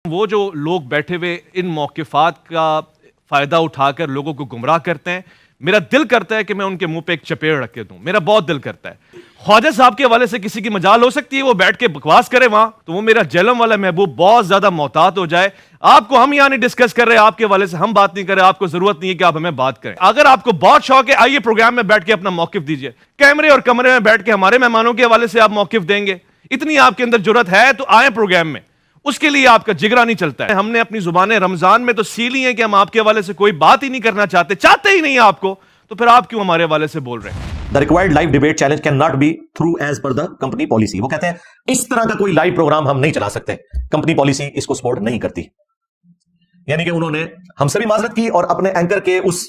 وہ جو لوگ بیٹھے ہوئے ان موقفات کا فائدہ اٹھا کر لوگوں کو گمراہ کرتے ہیں، میرا دل کرتا ہے کہ میں ان کے منہ پہ ایک چپیڑ رکھ کے دوں، میرا بہت دل کرتا ہے۔ خواجہ صاحب کے حوالے سے کسی کی مجال ہو سکتی ہے وہ بیٹھ کے بکواس کرے وہاں، تو وہ میرا جہلم والا محبوب بہت زیادہ محتاط ہو جائے۔ آپ کو ہم یہاں نہیں ڈسکس کر رہے، آپ کے حوالے سے ہم بات نہیں کر رہے، آپ کو ضرورت نہیں ہے کہ آپ ہمیں بات کریں۔ اگر آپ کو بہت شوق ہے آئیے پروگرام میں بیٹھ کے اپنا موقف دیجئے، کیمرے اور کمرے میں بیٹھ کے ہمارے مہمانوں کے حوالے سے آپ موقف دیں گے، اتنی آپ کے اندر جرت ہے تو آئیں پروگرام میں، اس کے لیے آپ کا جگرا نہیں چلتا ہے۔ ہم نے اپنی زبانیں رمضان میں تو سی لی ہیں کہ ہم آپ کے حوالے سے کوئی بات ہی نہیں کرنا چاہتے ہی نہیں آپ کو، تو پھر آپ کیوں ہمارے حوالے سے بول رہے ہیں؟ The required live debate challenge cannot be through as per the company policy. وہ کہتے ہیں اس طرح کا کوئی لائیو پروگرام ہم نہیں چلا سکتے، کمپنی پالیسی اس کو سپورٹ نہیں کرتی۔ یعنی کہ انہوں نے ہم سے بھی معذرت کی اور اپنے اینکر کے اس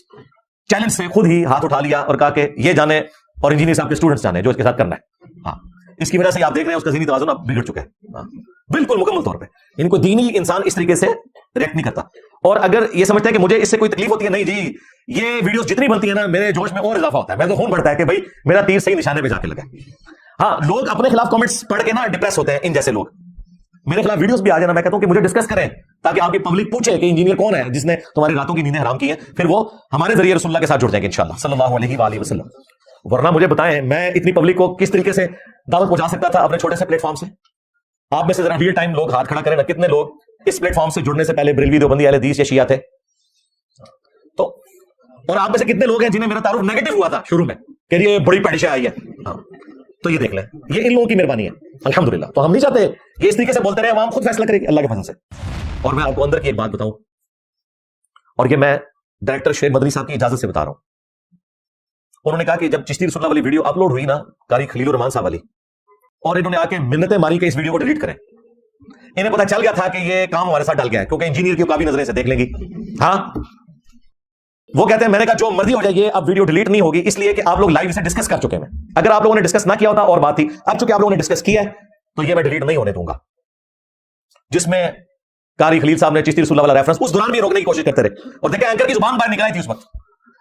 چیلنج سے خود ہی ہاتھ اٹھا لیا اور کہا کہ یہ جانے اور انجینئر صاحب کے اسٹوڈنٹس جانے جو اس کے ساتھ کرنا ہے۔ ہاں، اس کی وجہ سے آپ دیکھ رہے ہیں اس کا ذہنی توازن اب بگڑ چکا ہے، ہاں بالکل مکمل طور پہ۔ ان کو دینی انسان اس طریقے سے ریئیکٹ نہیں کرتا، اور اگر یہ سمجھتا ہے کہ مجھے اس سے کوئی تکلیف ہوتی ہے، نہیں جی، یہ ویڈیوز جتنی بنتی ہیں نا میرے جوش میں اور اضافہ ہوتا ہے، میرا تو خون بڑھتا ہے کہ بھائی میرا تیر صحیح نشانے پہ جا کے لگا۔ ہاں، لوگ اپنے خلاف کمنٹس پڑھ کے نا ڈپریس ہوتے ہیں، ان جیسے لوگ میرے خلاف ویڈیوز بھی آ جانا، میں کہتا ہوں کہ مجھے ڈسکس کریں تاکہ آپ کی پبلک پوچھے کہ انجینئر کون ہے جس نے تمہاری راتوں کی نیندیں حرام کی ہیں، پھر وہ ہمارے ذریعے رسول اللہ کے ساتھ جڑ جائیں گے انشاءاللہ صلی اللہ علیہ وآلہ وسلم۔ ورنہ مجھے بتائیں میں اتنی پبلک کو کس طریقے سے دعوت پہنچا سکتا تھا اپنے چھوٹے سے پلیٹ فارم سے؟ آپ میں سے ذرا ریئل ٹائم لوگ ہاتھ کھڑا کریں نا، کتنے لوگ اس پلیٹ فارم سے جڑنے سے پہلے بریلوی دیوبندی اہل حدیث یا شیعہ تھے؟ تو اور آپ میں سے کتنے لوگ ہیں جنہیں میرا تعارف نیگیٹو ہوا تھا شروع میں کہ یہ بڑی پیٹشیں آئی ہے؟ ہاں، تو یہ دیکھ لیں، یہ ان لوگوں کی مہربانی ہے الحمدللہ۔ تو ہم نہیں چاہتے کہ اس طریقے سے بولتے رہے، عوام خود فیصلہ کرے گی اللہ کے فضل سے۔ اور میں آپ کو اندر کی ایک بات بتاؤں، اور یہ میں ڈائریکٹر شعیب مدنی صاحب کی اجازت سے بتا رہا ہوں۔ انہوں نے کہا کہ جب چشتی رسول اللہ والی ویڈیو اپلوڈ ہوئی نا قاری خلیل الرحمان صاحب والی، اور انہوں نے آ کے منتیں ماری کہ اس ویڈیو کو ڈیلیٹ کریں، انہیں پتا چل گیا تھا کہ یہ کام ہمارے ساتھ ڈل گیا ہے، کیونکہ انجینئر کی کافی نظریں سے دیکھ لیں گی۔ ہاں، وہ کہتے ہیں میں نے کہا جو مرضی ہو جائے یہ اب ویڈیو ڈیلیٹ نہیں ہوگی، اس لیے کہ آپ لوگ لائیو اسے ڈسکس کر چکے ہیں۔ اگر آپ لوگوں نے ڈسکس نہ کیا ہوتا اور بات تھی، اب چونکہ آپ لوگوں نے ڈسکس کیا ہے تو یہ میں ڈیلیٹ نہیں ہونے دوں گا۔ جس میں قاری خلیل صاحب نے چشتی رسول اللہ والا ریفرنس اس دوران بھی روکنے کی کوشش کرتے رہے، اور دیکھیں اینکر کی زبان باہر نکل آئی تھی اس وقت،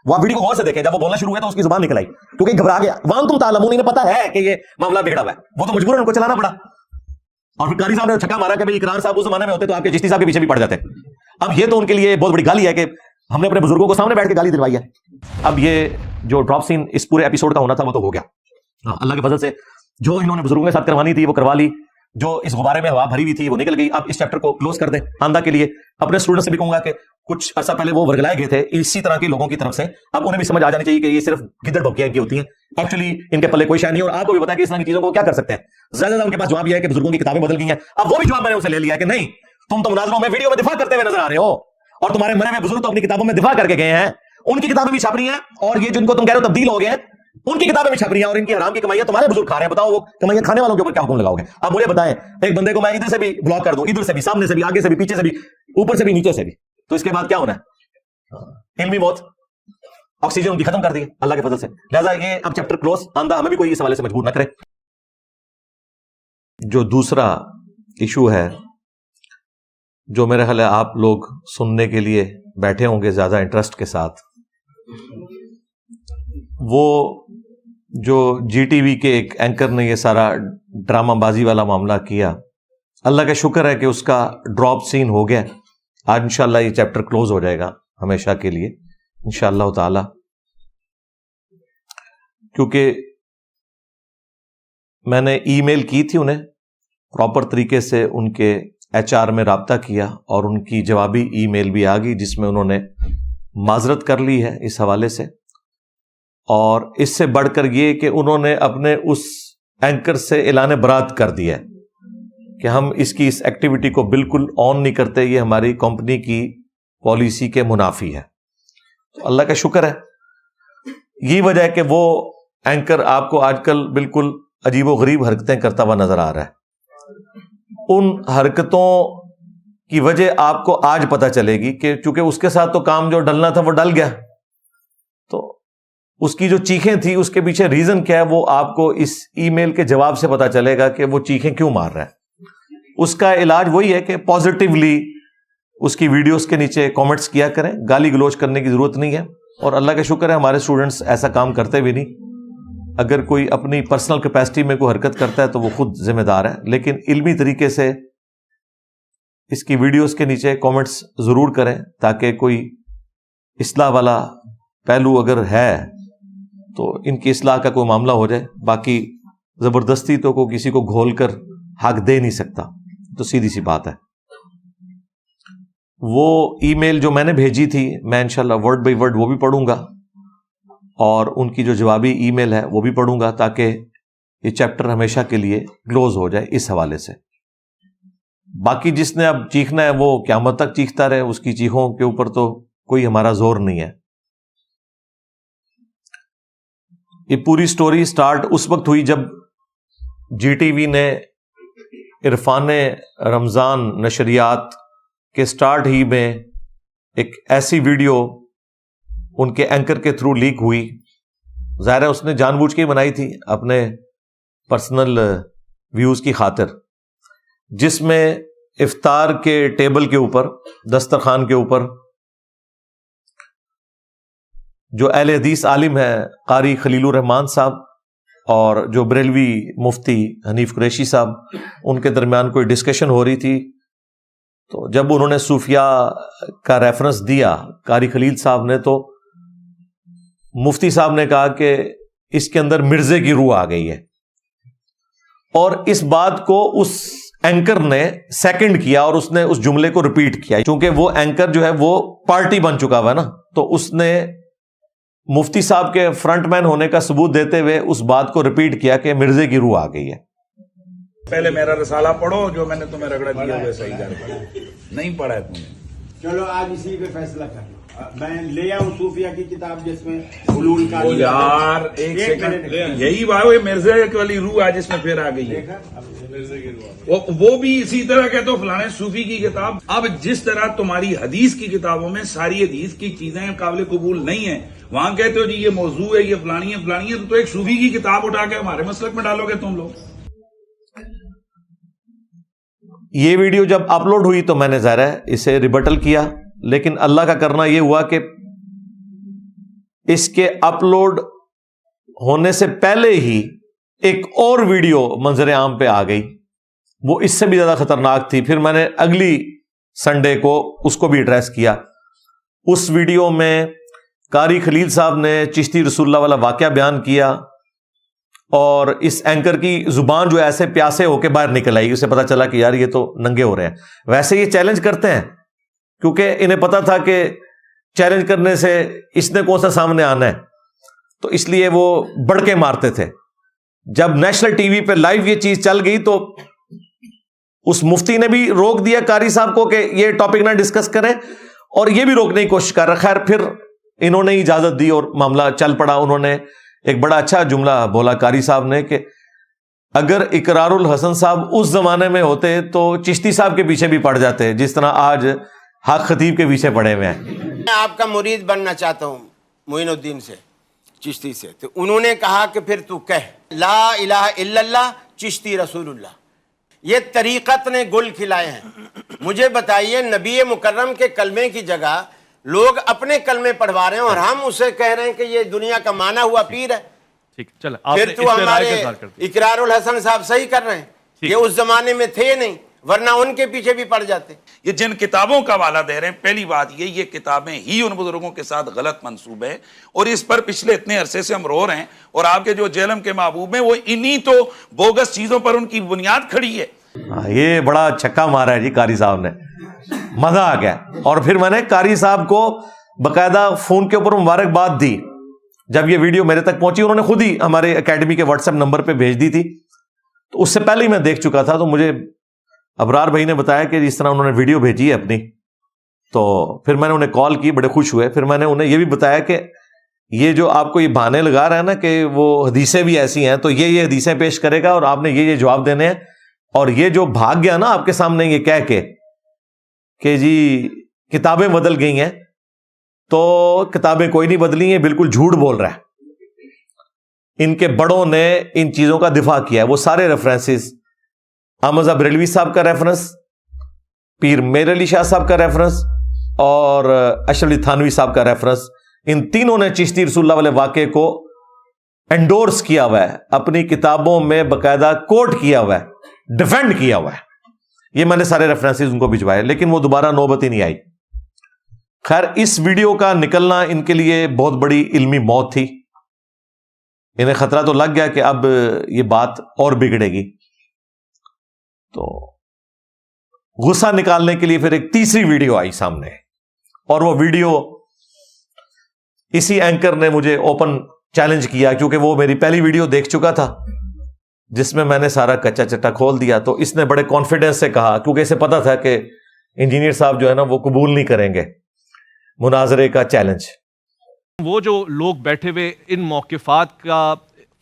وہ آپ ویڈیو کو غور سے دیکھیں، جب وہ بولنا شروع ہوا تو اس کی زبان نکل آئی کیونکہ گھبرا گیا۔ وانتم تعلمون، انہیں پتا ہے کہ یہ معاملہ بگڑا ہوا ہے، وہ تو مجبور ان کو چلانا پڑا۔ اور پھر قاری صاحب نے چھکا مارا کہ بھائی اقرار صاحب اس زمانے میں ہوتے تو آپ کے چشتی صاحب کے پیچھے بھی پڑ جاتے۔ اب یہ تو ان کے لیے بہت بڑی گالی ہے کہ ہم نے اپنے بزرگوں کو سامنے بیٹھ کے گالی دلوائی ہے۔ اب یہ جو ڈراپ سین اس پورے ایپیسوڈ کا ہونا تھا وہ تو ہو گیا اللہ کے فضل سے، جو انہوں نے بزرگوں کے ساتھ کروانی تھی وہ کروا لی، جو اس غبارے میں ہوا بھری ہوئی تھی وہ نکل گئی۔ اب اس چیپٹر کو کلوز کر دیں آئندہ کے لیے۔ اپنے اسٹوڈنٹ سے بھی کہوں گا کہ کچھ عرصہ پہلے وہ ورگلائے گئے تھے اسی طرح کے لوگوں کی طرف سے، اب انہیں بھی سمجھ آ جانی چاہیے کہ یہ صرف گدڑ بھوکیاں کی ہوتی ہیں، ایکچولی ان کے پلے کوئی شے نہیں، اور آپ کو بھی پتا ہے کہ اس طرح کی چیزوں کو کیا کر سکتے ہیں۔ زیادہ زیادہ ان کے پاس جواب یہ ہے کہ بزرگوں کی کتابیں بدل گئی ہیں، اب وہ بھی جواب میں نے اسے لے لیا کہ نہیں، تم تو مناظروں میں ویڈیو میں دفاع کرتے ہوئے نظر آ رہے ہو، اور تمہارے مرے ہوئے بزرگ تو اپنی کتابوں میں دفاع کر کے گئے ہیں، ان کی کتابیں بھی چھپ رہی ہیں، اور یہ جن کو تم کہہ رہے ہو تبدیل ہو گئے ہیں ان کی کتابیں بھی چھپ رہی ہیں، اور ان کی حرام کی کمائیاں تمہارے بزرگ کھا رہے ہیں۔ بتاؤ وہ کمائیاں کھانے والوں کے اوپر کیا حکم لگاؤ گے؟ اب مجھے بتائیں، ایک بندے کو میں ادھر سے بھی بلاک کر دوں، ادھر سے بھی، سامنے سے بھی، آگے سے بھی، پیچھے سے بھی، اوپر سے بھی، نیچے سے بھی، تو اس کے بعد کیا ہونا ہے؟ علمی موت، آکسیجن ان کی ختم کر دی اللہ کے فضل سے۔ لہٰذا یہ اب چیپٹر کلوز، آندہ ہمیں بھی کوئی اس حوالے سے مجبور نہ کرے۔ جو دوسرا ایشو ہے جو میرے خیال ہے آپ لوگ سننے کے لیے بیٹھے ہوں گے زیادہ انٹرسٹ کے ساتھ، وہ جو جی ٹی وی کے ایک اینکر نے یہ سارا ڈرامہ بازی والا معاملہ کیا، اللہ کا شکر ہے کہ اس کا ڈراپ سین ہو گیا۔ آج انشاءاللہ یہ چیپٹر کلوز ہو جائے گا ہمیشہ کے لیے انشاءاللہ تعالی، کیونکہ میں نے ای میل کی تھی انہیں، پراپر طریقے سے ان کے ایچ آر میں رابطہ کیا، اور ان کی جوابی ای میل بھی آ گئی جس میں انہوں نے معذرت کر لی ہے اس حوالے سے، اور اس سے بڑھ کر یہ کہ انہوں نے اپنے اس اینکر سے اعلان برات کر دیا ہے کہ ہم اس کی اس ایکٹیویٹی کو بالکل آن نہیں کرتے، یہ ہماری کمپنی کی پالیسی کے منافی ہے۔ تو اللہ کا شکر ہے، یہی وجہ ہے کہ وہ اینکر آپ کو آج کل بالکل عجیب و غریب حرکتیں کرتا ہوا نظر آ رہا ہے۔ ان حرکتوں کی وجہ آپ کو آج پتہ چلے گی کہ چونکہ اس کے ساتھ تو کام جو ڈلنا تھا وہ ڈل گیا، تو اس کی جو چیخیں تھی اس کے پیچھے ریزن کیا ہے وہ آپ کو اس ای میل کے جواب سے پتہ چلے گا کہ وہ چیخیں کیوں مار رہا ہے۔ اس کا علاج وہی ہے کہ پازیٹیولی اس کی ویڈیوز کے نیچے کامنٹس کیا کریں، گالی گلوچ کرنے کی ضرورت نہیں ہے، اور اللہ کا شکر ہے ہمارے اسٹوڈنٹس ایسا کام کرتے بھی نہیں۔ اگر کوئی اپنی پرسنل کیپیسٹی میں کوئی حرکت کرتا ہے تو وہ خود ذمہ دار ہے، لیکن علمی طریقے سے اس کی ویڈیوز کے نیچے کامنٹس ضرور کریں تاکہ کوئی اصلاح والا پہلو اگر ہے تو ان کی اصلاح کا کوئی معاملہ ہو جائے. باقی زبردستی تو کوئی کسی کو گھول کر حق دے نہیں سکتا, تو سیدھی سی بات ہے. وہ ای میل جو میں نے بھیجی تھی میں انشاءاللہ ورڈ بائی ورڈ وہ بھی پڑھوں گا, اور ان کی جو جوابی ای میل ہے وہ بھی پڑھوں گا تاکہ یہ چیپٹر ہمیشہ کے لیے کلوز ہو جائے اس حوالے سے. باقی جس نے اب چیخنا ہے وہ قیامت تک چیختا رہے, اس کی چیخوں کے اوپر تو کوئی ہمارا زور نہیں ہے. یہ پوری سٹوری سٹارٹ اس وقت ہوئی جب جی ٹی وی نے عرفان رمضان نشریات کے سٹارٹ ہی میں ایک ایسی ویڈیو ان کے اینکر کے تھرو لیک ہوئی. ظاہر ہے اس نے جان بوجھ کے بنائی تھی اپنے پرسنل ویوز کی خاطر, جس میں افطار کے ٹیبل کے اوپر, دسترخوان کے اوپر جو اہل حدیث عالم ہے قاری خلیل الرحمان صاحب اور جو بریلوی مفتی حنیف قریشی صاحب, ان کے درمیان کوئی ڈسکشن ہو رہی تھی. تو جب انہوں نے صوفیاء کا ریفرنس دیا قاری خلیل صاحب نے, تو مفتی صاحب نے کہا کہ اس کے اندر مرزے کی روح آ گئی ہے, اور اس بات کو اس اینکر نے سیکنڈ کیا اور اس نے اس جملے کو ریپیٹ کیا. چونکہ وہ اینکر جو ہے وہ پارٹی بن چکا ہوا ہے نا, تو اس نے مفتی صاحب کے فرنٹ مین ہونے کا ثبوت دیتے ہوئے اس بات کو ریپیٹ کیا کہ مرزے کی روح آ گئی ہے. پہلے میرا رسالہ پڑھو, جو میں نے تمہیں رگڑا دیا وہ صحیح کر, نہیں پڑھا ہے تم نے. چلو آج اسی پہ فیصلہ کر لو. میں لے آؤں صوفیہ کی کتاب جس میں حلول کا یار ایک سیکنڈ, یہی بات ہے مرزا والی روح آج اس میں پھر آ گئی ہے. وہ بھی اسی طرح کہتے ہو فلانے صوفی کی کتاب. اب جس طرح تمہاری حدیث کی کتابوں میں ساری حدیث کی چیزیں قابل قبول نہیں ہیں, وہاں کہتے ہو جی یہ موضوع ہے, یہ فلانی ہے فلانی ہے, تو ایک صوفی کی کتاب اٹھا کے ہمارے مسلک میں ڈالو گے تم لوگ. یہ ویڈیو جب اپلوڈ ہوئی تو میں نے ظاہر ہے اسے ریبٹل کیا, لیکن اللہ کا کرنا یہ ہوا کہ اس کے اپلوڈ ہونے سے پہلے ہی ایک اور ویڈیو منظر عام پہ آ گئی, وہ اس سے بھی زیادہ خطرناک تھی. پھر میں نے اگلی سنڈے کو اس کو بھی ایڈریس کیا. اس ویڈیو میں قاری خلیل صاحب نے چشتی رسول اللہ والا واقعہ بیان کیا, اور اس اینکر کی زبان جو ایسے پیاسے ہو کے باہر نکل آئی, اسے پتا چلا کہ یار یہ تو ننگے ہو رہے ہیں. ویسے یہ چیلنج کرتے ہیں کیونکہ انہیں پتا تھا کہ چیلنج کرنے سے اس نے کون سا سامنے آنا ہے, تو اس لیے وہ بڑھ کے مارتے تھے. جب نیشنل ٹی وی پہ لائیو یہ چیز چل گئی تو اس مفتی نے بھی روک دیا قاری صاحب کو کہ یہ ٹاپک نہ ڈسکس کریں, اور یہ بھی روکنے کی کوشش کر رہا. خیر پھر انہوں نے اجازت دی اور معاملہ چل پڑا. انہوں نے ایک بڑا اچھا جملہ بولا قاری صاحب نے کہ اگر اقرار الحسن صاحب اس زمانے میں ہوتے تو چشتی صاحب کے پیچھے بھی پڑ جاتے, جس طرح آج حق خطیب کے پیچھے پڑے ہوئے ہیں. میں آپ کا مرید بننا چاہتا ہوں معین الدین سے, چشتی سے. تو انہوں نے کہا کہ پھر تو کہہ لا الہ الا اللہ چشتی رسول اللہ. یہ طریقت نے گل کھلائے ہیں. مجھے بتائیے نبی مکرم کے کلمے کی جگہ لوگ اپنے کلمے پڑھوا رہے ہیں, اور ہم اسے کہہ رہے ہیں کہ یہ دنیا کا مانا ہوا پیر ہے. ٹھیک, چل پھر تو ہمارے اقرار الحسن صاحب صحیح کر رہے ہیں. یہ اس زمانے میں تھے نہیں, ورنہ ان کے پیچھے بھی پڑ جاتے. یہ جن کتابوں کا حوالہ دے رہے ہیں, پہلی بات یہ کتابیں ہی ان بزرگوں کے ساتھ غلط منسوب ہے, اور اس پر پچھلے اتنے عرصے سے ہم رو رہے ہیں. اور آپ کے جو جہلم کے محبوب ہیں وہ انہی تو بوگس چیزوں پر ان کی بنیاد کھڑی ہے. یہ بڑا چھکا مارا ہے جی قاری صاحب نے, مزہ آ گیا. اور پھر میں نے قاری صاحب کو باقاعدہ فون کے اوپر مبارکباد دی. جب یہ ویڈیو میرے تک پہنچی انہوں نے خود ہی ہمارے اکیڈمی کے واٹس ایپ نمبر پہ بھیج دی تھی, تو اس سے پہلے ہی میں دیکھ چکا تھا. تو مجھے ابرار بھائی نے بتایا کہ جس طرح انہوں نے ویڈیو بھیجی ہے اپنی, تو پھر میں نے انہیں کال کی, بڑے خوش ہوئے. پھر میں نے انہیں یہ بھی بتایا کہ یہ جو آپ کو یہ بہانے لگا رہا ہے نا کہ وہ حدیثیں بھی ایسی ہیں, تو یہ حدیثیں پیش کرے گا اور آپ نے یہ جواب دینے ہیں. اور یہ جو بھاگ گیا نا آپ کے سامنے یہ کہہ کے کہ جی کتابیں بدل گئی ہیں, تو کتابیں کوئی نہیں بدلی ہیں, بالکل جھوٹ بول رہا ہے. ان کے بڑوں نے ان چیزوں کا دفاع کیا ہے. وہ سارے ریفرنسز, احمد بریلوی صاحب کا ریفرنس, پیر میر علی شاہ صاحب کا ریفرنس, اور اشرف علی تھانوی صاحب کا ریفرنس, ان تینوں نے چشتی رسول اللہ والے واقعے کو انڈورس کیا ہوا ہے, اپنی کتابوں میں باقاعدہ کوٹ کیا ہوا ہے, ڈیفینڈ کیا ہوا ہے. یہ میں نے سارے ریفرنسز ان کو بھجوائے، لیکن وہ دوبارہ نوبت ہی نہیں آئی۔ خیر، اس ویڈیو کا نکلنا ان کے لیے بہت بڑی علمی موت تھی، انہیں خطرہ تو لگ گیا کہ اب یہ بات اور بگڑے گی، تو غصہ نکالنے کے لیے پھر ایک تیسری ویڈیو آئی سامنے، اور وہ ویڈیو اسی اینکر نے مجھے اوپن چیلنج کیا، کیونکہ وہ میری پہلی ویڈیو دیکھ چکا تھا جس میں میں نے سارا کچا چٹا کھول دیا، تو اس نے بڑے کانفیڈنس سے کہا، کیونکہ اسے پتا تھا کہ انجینئر صاحب جو ہے نا وہ قبول نہیں کریں گے مناظرے کا چیلنج۔ وہ جو لوگ بیٹھے ہوئے ان موقفات کا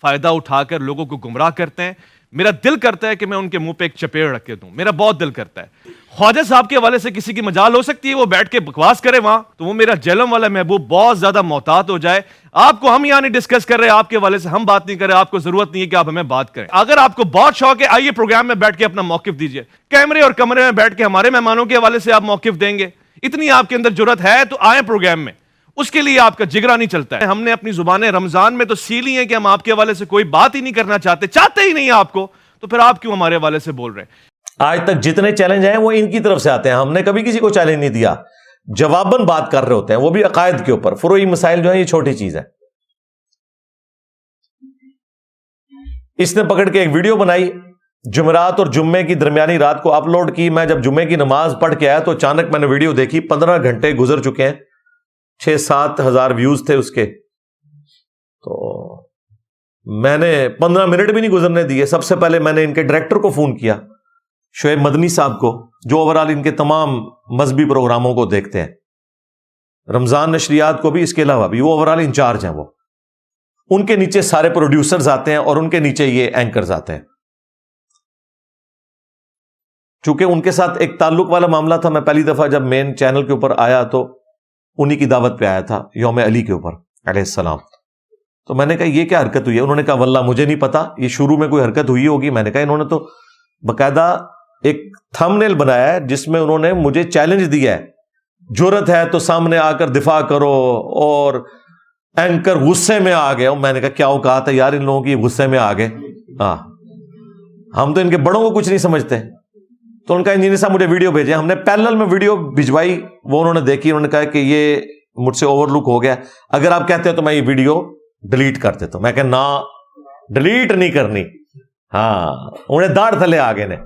فائدہ اٹھا کر لوگوں کو گمراہ کرتے ہیں، میرا دل کرتا ہے کہ میں ان کے منہ پہ ایک چپیڑ رکھ کے دوں، میرا بہت دل کرتا ہے۔ خواجہ صاحب کے حوالے سے کسی کی مجال ہو سکتی ہے وہ بیٹھ کے بکواس کرے وہاں، تو وہ میرا جہلم والا محبوب بہت زیادہ محتاط ہو جائے۔ آپ کو ہم یہاں نہیں ڈسکس کر رہے، آپ کے حوالے سے ہم بات نہیں کر رہے، آپ کو ضرورت نہیں ہے کہ آپ ہمیں بات کریں۔ اگر آپ کو بہت شوق ہے، آئیے پروگرام میں بیٹھ کے اپنا موقف دیجئے، کیمرے اور کمرے میں بیٹھ کے ہمارے مہمانوں کے حوالے سے آپ موقف دیں گے، اتنی آپ کے اندر جرت ہے تو آئیں پروگرام میں، اس کے لیے آپ کا جگرا نہیں چلتا ہے۔ ہم نے اپنی زبانیں رمضان میں تو سیلی ہیں کہ ہم آپ کے حوالے سے کوئی بات ہی نہیں کرنا چاہتے ہی نہیں آپ کو، تو پھر آپ کیوں ہمارے حوالے سے بول رہے ہیں؟ آج تک جتنے چیلنج ہیں وہ ان کی طرف سے آتے ہیں، ہم نے کبھی کسی کو چیلنج نہیں دیا، جواباً بات کر رہے ہوتے ہیں، وہ بھی عقائد کے اوپر۔ فروعی مسائل جو ہیں یہ چھوٹی چیز ہے۔ اس نے پکڑ کے ایک ویڈیو بنائی، جمعرات اور جمعے کی درمیانی رات کو اپلوڈ کی۔ میں جب جمعے کی نماز پڑھ کے آیا تو اچانک میں نے ویڈیو دیکھی، 15 گھنٹے گزر چکے ہیں، 6-7 ہزار ویوز تھے اس کے، تو میں نے 15 منٹ بھی نہیں گزرنے دیے۔ سب سے پہلے میں نے ان کے ڈائریکٹر کو فون کیا، شعیب مدنی صاحب کو، جو اوورال ان کے تمام مذہبی پروگراموں کو دیکھتے ہیں، رمضان نشریات کو بھی، اس کے علاوہ بھی، وہ اوورال انچارج ہیں۔ وہ ان کے نیچے سارے پروڈیوسرز آتے ہیں اور ان کے نیچے یہ اینکرز آتے ہیں۔ چونکہ ان کے ساتھ ایک تعلق والا معاملہ تھا، میں پہلی دفعہ جب مین چینل کے اوپر آیا تو انہی کی دعوت پہ آیا تھا، یوم علی کے اوپر علیہ السلام۔ تو میں نے کہا یہ کیا حرکت ہوئی ہے؟ انہوں نے کہا واللہ مجھے نہیں پتا، یہ شروع میں کوئی حرکت ہوئی ہوگی۔ میں نے کہا انہوں نے تو باقاعدہ ایک تھم نیل بنایا ہے جس میں انہوں نے مجھے چیلنج دیا ہے، جرت ہے تو سامنے آ کر دفاع کرو، اور اینکر غصے میں آ گئے۔ میں نے کہا کیا اوقات ہے یار ان لوگوں کی، غصے میں آ گئے؟ ہاں، ہم تو ان کے بڑوں کو کچھ نہیں سمجھتے۔ تو ان کا انجینئر صاحب مجھے ویڈیو بھیجے، ہم نے پیرلل میں ویڈیو بھجوائی، وہ انہوں نے دیکھی، انہوں نے کہا کہ یہ مجھ سے اوور لک ہو گیا، اگر آپ کہتے ہیں تو میں یہ ویڈیو ڈیلیٹ کر دیتا ہوں۔ میں کہ نہ، ڈیلیٹ نہیں کرنی۔ ہاں، انہیں داڑھ تھلے آ گئے نے۔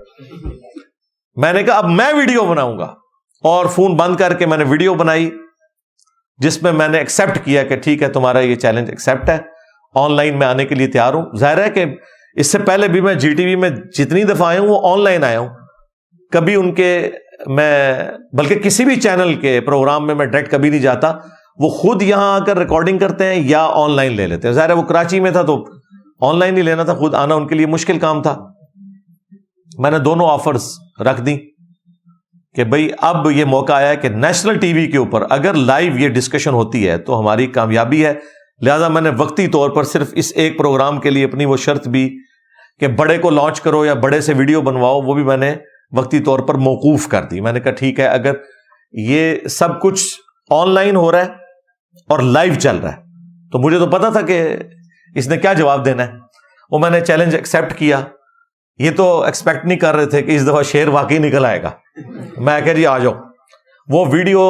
میں نے کہا اب میں ویڈیو بناؤں گا، اور فون بند کر کے میں نے ویڈیو بنائی جس میں نے ایکسپٹ کیا کہ ٹھیک ہے تمہارا یہ چیلنج ایکسپٹ ہے، آن لائن میں آنے کے لیے تیار ہوں۔ ظاہر ہے کہ اس سے پہلے بھی میں جی ٹی وی میں جتنی دفعہ آیا ہوں وہ آن لائن آیا ہوں، کبھی ان کے بلکہ کسی بھی چینل کے پروگرام میں ڈائریکٹ کبھی نہیں جاتا، وہ خود یہاں آ کر ریکارڈنگ کرتے ہیں یا آن لائن لے لیتے ہیں۔ ظاہر ہے وہ کراچی میں تھا تو آن لائن ہی لینا تھا، خود آنا ان کے لیے مشکل کام تھا۔ میں نے دونوں آفرز رکھ دی کہ بھئی اب یہ موقع آیا ہے کہ نیشنل ٹی وی کے اوپر اگر لائیو یہ ڈسکشن ہوتی ہے تو ہماری کامیابی ہے، لہذا میں نے وقتی طور پر صرف اس ایک پروگرام کے لیے اپنی وہ شرط بھی کہ بڑے کو لانچ کرو یا بڑے سے ویڈیو بنواؤ، وہ بھی میں نے وقتی طور پر موقوف کر دی۔ میں نے کہا ٹھیک ہے، اگر یہ سب کچھ آن لائن ہو رہا ہے اور لائیو چل رہا ہے تو مجھے تو پتا تھا کہ اس نے کیا جواب دینا ہے، وہ میں نے چیلنج ایکسپٹ کیا۔ یہ تو ایکسپیکٹ نہیں کر رہے تھے کہ اس دفعہ شیر واقعی نکل آئے گا۔ میں کہا جی آ جاؤ۔ وہ ویڈیو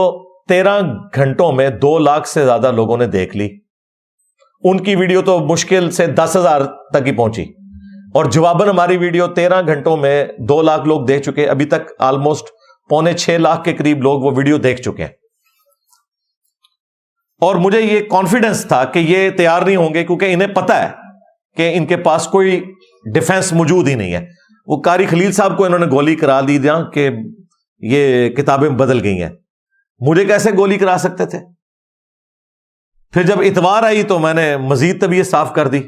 13 گھنٹوں میں 2 لاکھ سے زیادہ لوگوں نے دیکھ لی، ان کی ویڈیو تو مشکل سے 10,000 تک ہی پہنچی، اور جواباً ہماری ویڈیو 13 گھنٹوں میں 2 لاکھ لوگ دیکھ چکے۔ ابھی تک آلموسٹ 5.25 لاکھ کے قریب لوگ وہ ویڈیو دیکھ چکے ہیں، اور مجھے یہ کانفیڈنس تھا کہ یہ تیار نہیں ہوں گے، کیونکہ انہیں پتا ہے کہ ان کے پاس کوئی ڈیفنس موجود ہی نہیں ہے۔ وہ قاری خلیل صاحب کو انہوں نے گولی کرا دی جہاں کہ یہ کتابیں بدل گئی ہیں، مجھے کیسے گولی کرا سکتے تھے؟ پھر جب اتوار آئی تو میں نے مزید طبیعت صاف کر دی۔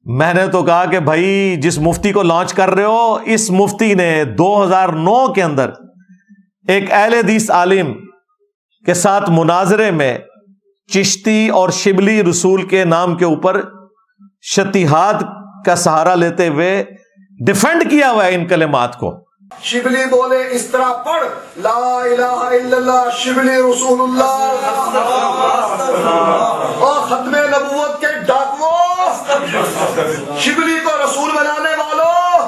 میں نے تو کہا کہ بھائی جس مفتی کو لانچ کر رہے ہو، اس مفتی نے 2009 کے اندر ایک اہل حدیث عالم کے ساتھ مناظرے میں چشتی اور شبلی رسول کے نام کے اوپر شتیہات کا سہارا لیتے ہوئے ڈیفینڈ کیا ہوا ہے ان کلمات کو۔ شبلی بولے اس طرح پڑھ، لا الہ الا اللہ شبلی رسول اللہ، اور ختم نبوت کے ڈاکووں، شبلی کو رسول بنانے والوں،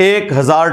1000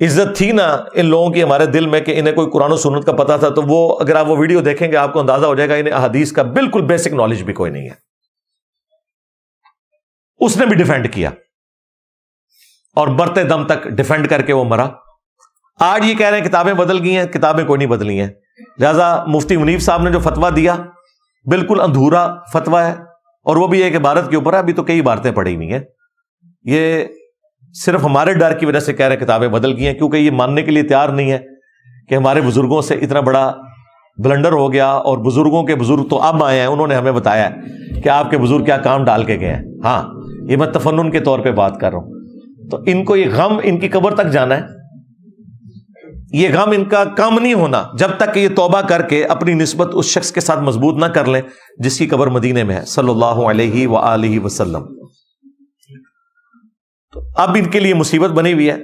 عزت تھی نا ان لوگوں کی ہمارے دل میں کہ انہیں کوئی قرآن و سنت کا پتہ تھا، تو وہ اگر آپ وہ ویڈیو دیکھیں گے آپ کو اندازہ ہو جائے گا انہیں احادیث کا بالکل بیسک نالج بھی کوئی نہیں ہے. اس نے بھی ڈیفینڈ کیا اور مرتے دم تک ڈیفینڈ کر کے وہ مرا. آج یہ کہہ رہے ہیں کتابیں بدل گئی ہیں، کتابیں کوئی نہیں بدلی ہیں. لہذا مفتی منیف صاحب نے جو فتویٰ دیا بالکل ادھورا فتویٰ ہے، اور وہ بھی ایک عبارت کے اوپر ہے، ابھی تو کئی عبارتیں پڑھی ہوئی ہیں. یہ صرف ہمارے ڈر کی وجہ سے کہہ رہے ہیں کتابیں بدل گئی ہیں، کیونکہ یہ ماننے کے لیے تیار نہیں ہے کہ ہمارے بزرگوں سے اتنا بڑا بلنڈر ہو گیا، اور بزرگوں کے بزرگ تو اب آئے ہیں، انہوں نے ہمیں بتایا ہے کہ آپ کے بزرگ کیا کام ڈال کے گئے ہیں. ہاں یہ میں تفنن کے طور پہ بات کر رہا ہوں. تو ان کو یہ غم ان کی قبر تک جانا ہے، یہ غم ان کا کم نہیں ہونا جب تک کہ یہ توبہ کر کے اپنی نسبت اس شخص کے ساتھ مضبوط نہ کر لیں جس کی قبر مدینے میں ہے صلی اللہ علیہ وآلہ وسلم. تو اب ان کے لیے مصیبت بنی ہوئی ہے.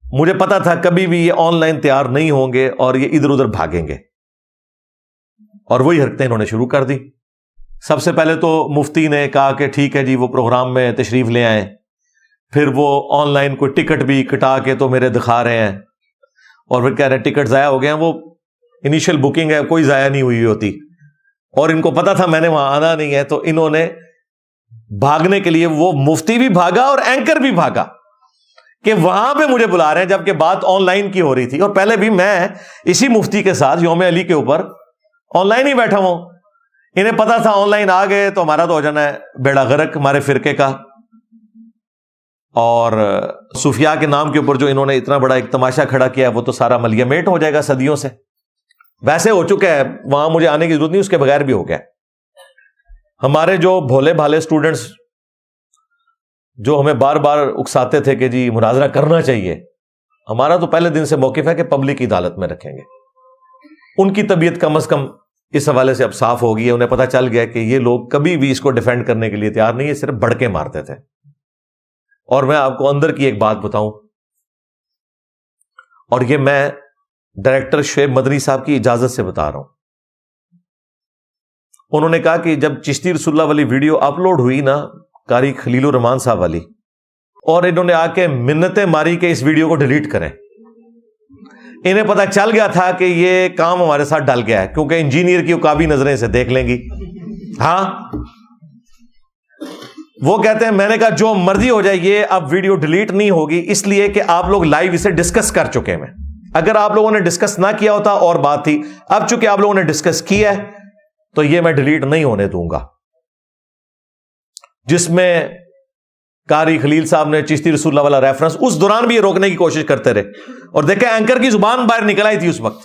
مجھے پتا تھا کبھی بھی یہ آن لائن تیار نہیں ہوں گے اور یہ ادھر ادھر بھاگیں گے، اور وہی حرکتیں انہوں نے شروع کر دی. سب سے پہلے تو مفتی نے کہا کہ ٹھیک ہے جی وہ پروگرام میں تشریف لے آئیں، پھر وہ آن لائن کوئی ٹکٹ بھی کٹا کے تو میرے دکھا رہے ہیں، اور پھر کہہ رہے ہیں ٹکٹ ضائع ہو گئے ہیں. وہ انیشل بکنگ ہے، کوئی ضائع نہیں ہوئی ہوتی، اور ان کو پتا تھا میں نے وہاں آنا نہیں ہے، تو انہوں نے بھاگنے کے لیے وہ مفتی بھی بھاگا اور اینکر بھی بھاگا کہ وہاں پہ مجھے بلا رہے ہیں، جبکہ بات آن لائن کی ہو رہی تھی. اور پہلے بھی میں اسی مفتی کے ساتھ یوم علی کے اوپر آن لائن ہی بیٹھا ہوں. انہیں پتا تھا آن لائن آ گئے تو ہمارا تو ہو جانا ہے بیڑا غرق ہمارے فرقے کا. اور صوفیاء کے نام کے اوپر جو انہوں نے اتنا بڑا ایک تماشا کھڑا کیا وہ تو سارا ملیہ میٹ ہو جائے گا صدیوں سے. ویسے ہو چکا ہے، وہاں مجھے آنے کی ضرورت نہیں، اس کے بغیر بھی ہو گیا. ہمارے جو بھولے بھالے سٹوڈنٹس جو ہمیں بار بار اکساتے تھے کہ جی مناظرہ کرنا چاہیے، ہمارا تو پہلے دن سے موقف ہے کہ پبلک کی عدالت میں رکھیں گے. ان کی طبیعت کم از کم اس حوالے سے اب صاف ہو گئی ہے. انہیں پتہ چل گیا کہ یہ لوگ کبھی بھی اس کو ڈیفینڈ کرنے کے لیے تیار نہیں ہے، صرف بڑکے مارتے تھے. اور میں آپ کو اندر کی ایک بات بتاؤں، اور یہ میں ڈائریکٹر شعیب مدنی صاحب کی اجازت سے بتا رہا ہوں. انہوں نے کہا کہ جب چشتی رسول اللہ والی ویڈیو اپلوڈ ہوئی نا قاری خلیل الرحمان صاحب والی، اور انہوں نے آ کے منتیں ماری کہ اس ویڈیو کو ڈیلیٹ کریں، انہیں پتا چل گیا تھا کہ یہ کام ہمارے ساتھ ڈل گیا ہے، کیونکہ انجینئر کی عقابی نظریں سے دیکھ لیں گی. ہاں وہ کہتے ہیں میں نے کہا جو مرضی ہو جائے یہ اب ویڈیو ڈیلیٹ نہیں ہوگی، اس لیے کہ آپ لوگ لائیو اسے ڈسکس کر چکے ہیں. اگر آپ لوگوں نے ڈسکس نہ کیا ہوتا اور بات تھی، اب چونکہ آپ لوگوں نے ڈسکس کیا ہے تو یہ میں ڈیلیٹ نہیں ہونے دوں گا. جس میں قاری خلیل صاحب نے چشتی رسول اللہ والا ریفرنس اس دوران بھی یہ روکنے کی کوشش کرتے رہے، اور دیکھیں اینکر کی زبان باہر نکل آئی تھی اس وقت.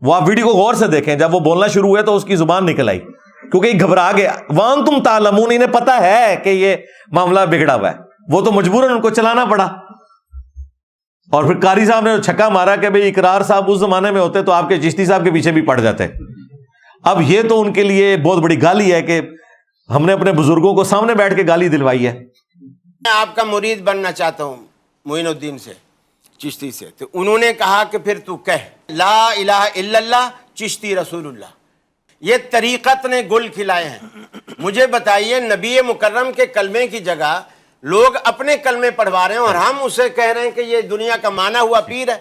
وہ آپ ویڈیو کو غور سے دیکھیں، جب وہ بولنا شروع ہوئے تو اس کی زبان نکل آئی، کیونکہ یہ گھبرا گیا. وانتم تعلمون، انہیں پتا ہے کہ یہ معاملہ بگڑا ہوا ہے، وہ تو مجبوراً ان کو چلانا پڑا. اور پھر قاری صاحب نے چھکا مارا کہ بھئی اقرار صاحب اس زمانے میں ہوتے تو آپ کے چشتی صاحب کے پیچھے بھی پڑ جاتے. اب یہ تو ان کے لیے بہت بڑی گالی ہے کہ ہم نے اپنے بزرگوں کو سامنے بیٹھ کے گالی دلوائی ہے. میں آپ کا مرید بننا چاہتا ہوں معین الدین سے، چشتی سے. تو انہوں نے کہا کہ پھر تو کہہ لا الہ الا اللہ چشتی رسول اللہ. یہ طریقت نے گل کھلائے ہیں. مجھے بتائیے نبی مکرم کے کلمے کی جگہ لوگ اپنے کلمے پڑھوا رہے ہیں اور ہم اسے کہہ رہے ہیں کہ یہ دنیا کا مانا ہوا پیر ہے.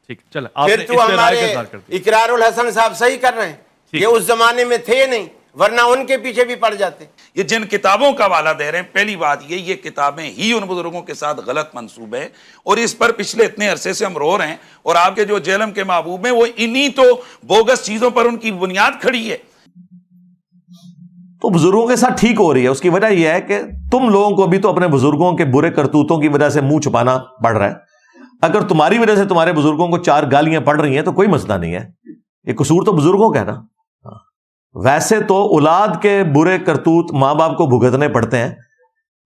ٹھیک چل پھر تو ہمارے اقرار الحسن صاحب صحیح کر رہے ہیں. یہ اس زمانے میں تھے نہیں، ورنہ ان کے پیچھے بھی پڑ جاتے. یہ جن کتابوں کا حوالہ دے رہے ہیں، پہلی بات یہ کتابیں ہی ان بزرگوں کے ساتھ غلط منسوب ہے، اور اس پر پچھلے اتنے عرصے سے ہم رو رہے ہیں. اور آپ کے جو جیلم کے محبوب ہیں وہ انہی تو بوگس چیزوں پر ان کی بنیاد کھڑی ہے. تو بزرگوں کے ساتھ ٹھیک ہو رہی ہے. اس کی وجہ یہ ہے کہ تم لوگوں کو بھی تو اپنے بزرگوں کے برے کرتوتوں کی وجہ سے منہ چھپانا پڑ رہا ہے. اگر تمہاری وجہ سے تمہارے بزرگوں کو 4 گالیاں پڑ رہی ہیں تو کوئی مسئلہ نہیں ہے، یہ قصور تو بزرگوں کا ہے نا. ویسے تو اولاد کے برے کرتوت ماں باپ کو بھگتنے پڑتے ہیں.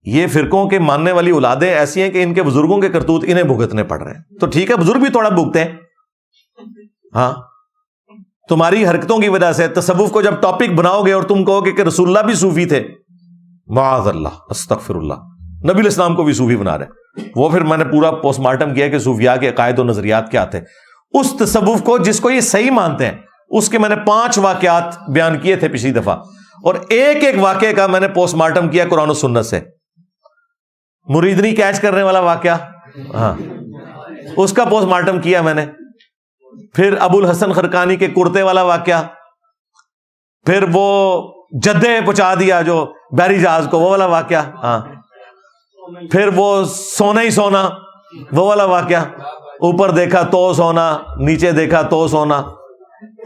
یہ فرقوں کے ماننے والی اولادیں ایسی ہیں کہ ان کے بزرگوں کے کرتوت انہیں بھگتنے پڑ رہے ہیں. تو ٹھیک ہے بزرگ بھی تھوڑا بھگتے ہیں. ہاں تمہاری حرکتوں کی وجہ سے تصوف کو جب ٹاپک بناؤ گے اور تم کہو کہ رسول اللہ بھی صوفی تھے، معاذ اللہ استغفر اللہ، نبی الاسلام کو بھی صوفی بنا رہے. وہ پھر میں نے پورا پوسٹ مارٹم کیا کہ صوفیاء کے عقائد و نظریات کیا تھے. اس تصوف کو جس کو یہ صحیح مانتے ہیں اس کے میں نے 5 واقعات بیان کیے تھے پچھلی دفعہ، اور ایک ایک واقعے کا میں نے پوسٹ مارٹم کیا قرآن و سنت سے. مریدنی کیچ کرنے والا واقعہ، ہاں اس کا پوسٹ مارٹم کیا میں نے. پھر ابو الحسن خرقانی کے کرتے والا واقعہ, پھر وہ جدے پہنچا دیا جو بحری جہاز کو, وہ والا واقعہ, ہاں. پھر وہ سونا ہی سونا, وہ والا واقعہ, اوپر دیکھا تو سونا, نیچے دیکھا تو سونا.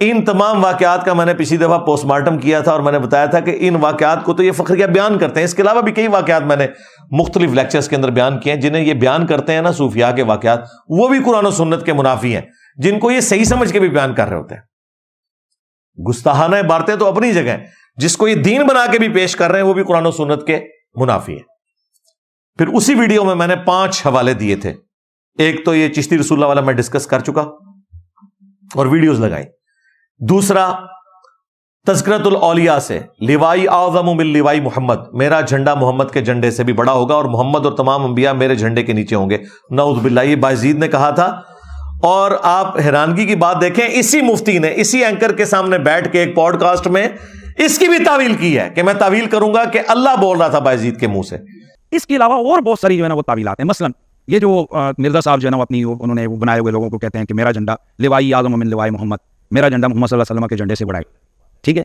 ان تمام واقعات کا میں نے پچھلی دفعہ پوسٹ مارٹم کیا تھا اور میں نے بتایا تھا کہ ان واقعات کو تو یہ فخریہ بیان کرتے ہیں. اس کے علاوہ بھی کئی واقعات میں نے مختلف لیکچرز کے اندر بیان کیے ہیں. جنہیں یہ بیان کرتے ہیں نا صوفیاء کے واقعات, وہ بھی قرآن و سنت کے منافی ہیں, جن کو یہ صحیح سمجھ کے بھی بیان کر رہے ہوتے ہیں. گستاخانہ باتیں تو اپنی جگہ ہیں, جس کو یہ دین بنا کے بھی پیش کر رہے ہیں وہ بھی قرآن و سنت کے منافی ہیں. پھر اسی ویڈیو میں نے 5 حوالے دیے تھے. ایک تو یہ چشتی رسول اللہ والا میں ڈسکس کر چکا اور ویڈیوز لگائی. دوسرا تذکرۃ الاولیاء سے, لوائی اعظم من لوائی محمد, میرا جھنڈا محمد کے جھنڈے سے بھی بڑا ہوگا اور محمد اور تمام انبیاء میرے جھنڈے کے نیچے ہوں گے. نعوذ باللہ, یہ بایزید نے کہا تھا. اور آپ حیرانگی کی بات دیکھیں, اسی مفتی نے اسی اینکر کے سامنے بیٹھ کے ایک پوڈ کاسٹ میں اس کی بھی تعویل کی ہے کہ میں تعویل کروں گا کہ اللہ بول رہا تھا بایزید کے منہ سے. اس کے علاوہ اور بہت ساری جو ہے نا وہ تعویلات ہیں. مثلا یہ جو مرزا صاحب جو ہے نا اپنی انہوں نے وہ بنائے ہوئے لوگوں کو کہتے ہیں کہ میرا جھنڈا لوائی اعظم من لوائی محمد, میرا جھنڈا محمد صلی اللہ علیہ وسلم کے جھنڈے سے بڑا ہے. ٹھیک ہے,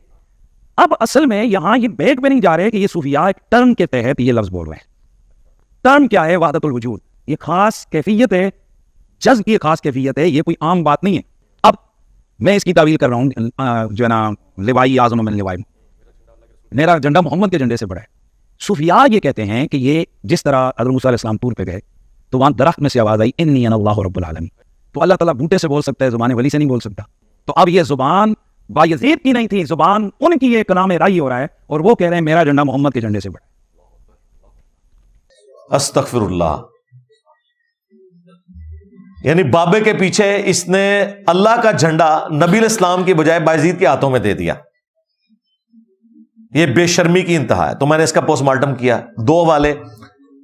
اب اصل میں یہاں یہ بیک پہ نہیں جا رہے کہ یہ صوفیاء ایک ٹرم کے تحت یہ لفظ بول رہے ہیں. ٹرم کیا ہے؟ وحدت الوجود. یہ خاص کیفیت ہے, جذب کی خاص کیفیت ہے, یہ کوئی عام بات نہیں ہے. اب میں اس کی تعویل کر رہا ہوں جو ہے نا لوائی اعظم من لوائی, میرا جھنڈا محمد کے جھنڈے سے بڑا ہے. صوفیاء یہ کہتے ہیں کہ یہ جس طرح حضرت موسیٰ علیہ السلام طور پہ گئے تو وہاں درخت میں سے آواز آئی انی انا اللہ رب العالمین, تو اللہ تعالیٰ بوٹے سے بول سکتا ہے, زبان ولی سے نہیں بول سکتا. تو اب یہ زبان بایزید کی نہیں تھی, زبان ان کی ایک نام رائی ہو رہا ہے اور وہ کہہ رہے ہیں میرا جھنڈا محمد کے جھنڈے سے بڑا. استغفر اللہ. یعنی بابے کے پیچھے اس نے اللہ کا جھنڈا نبی علیہ السلام کی بجائے بایزید کے ہاتھوں میں دے دیا. یہ بے شرمی کی انتہا ہے. تو میں نے اس کا پوسٹ مارٹم کیا 2 والے.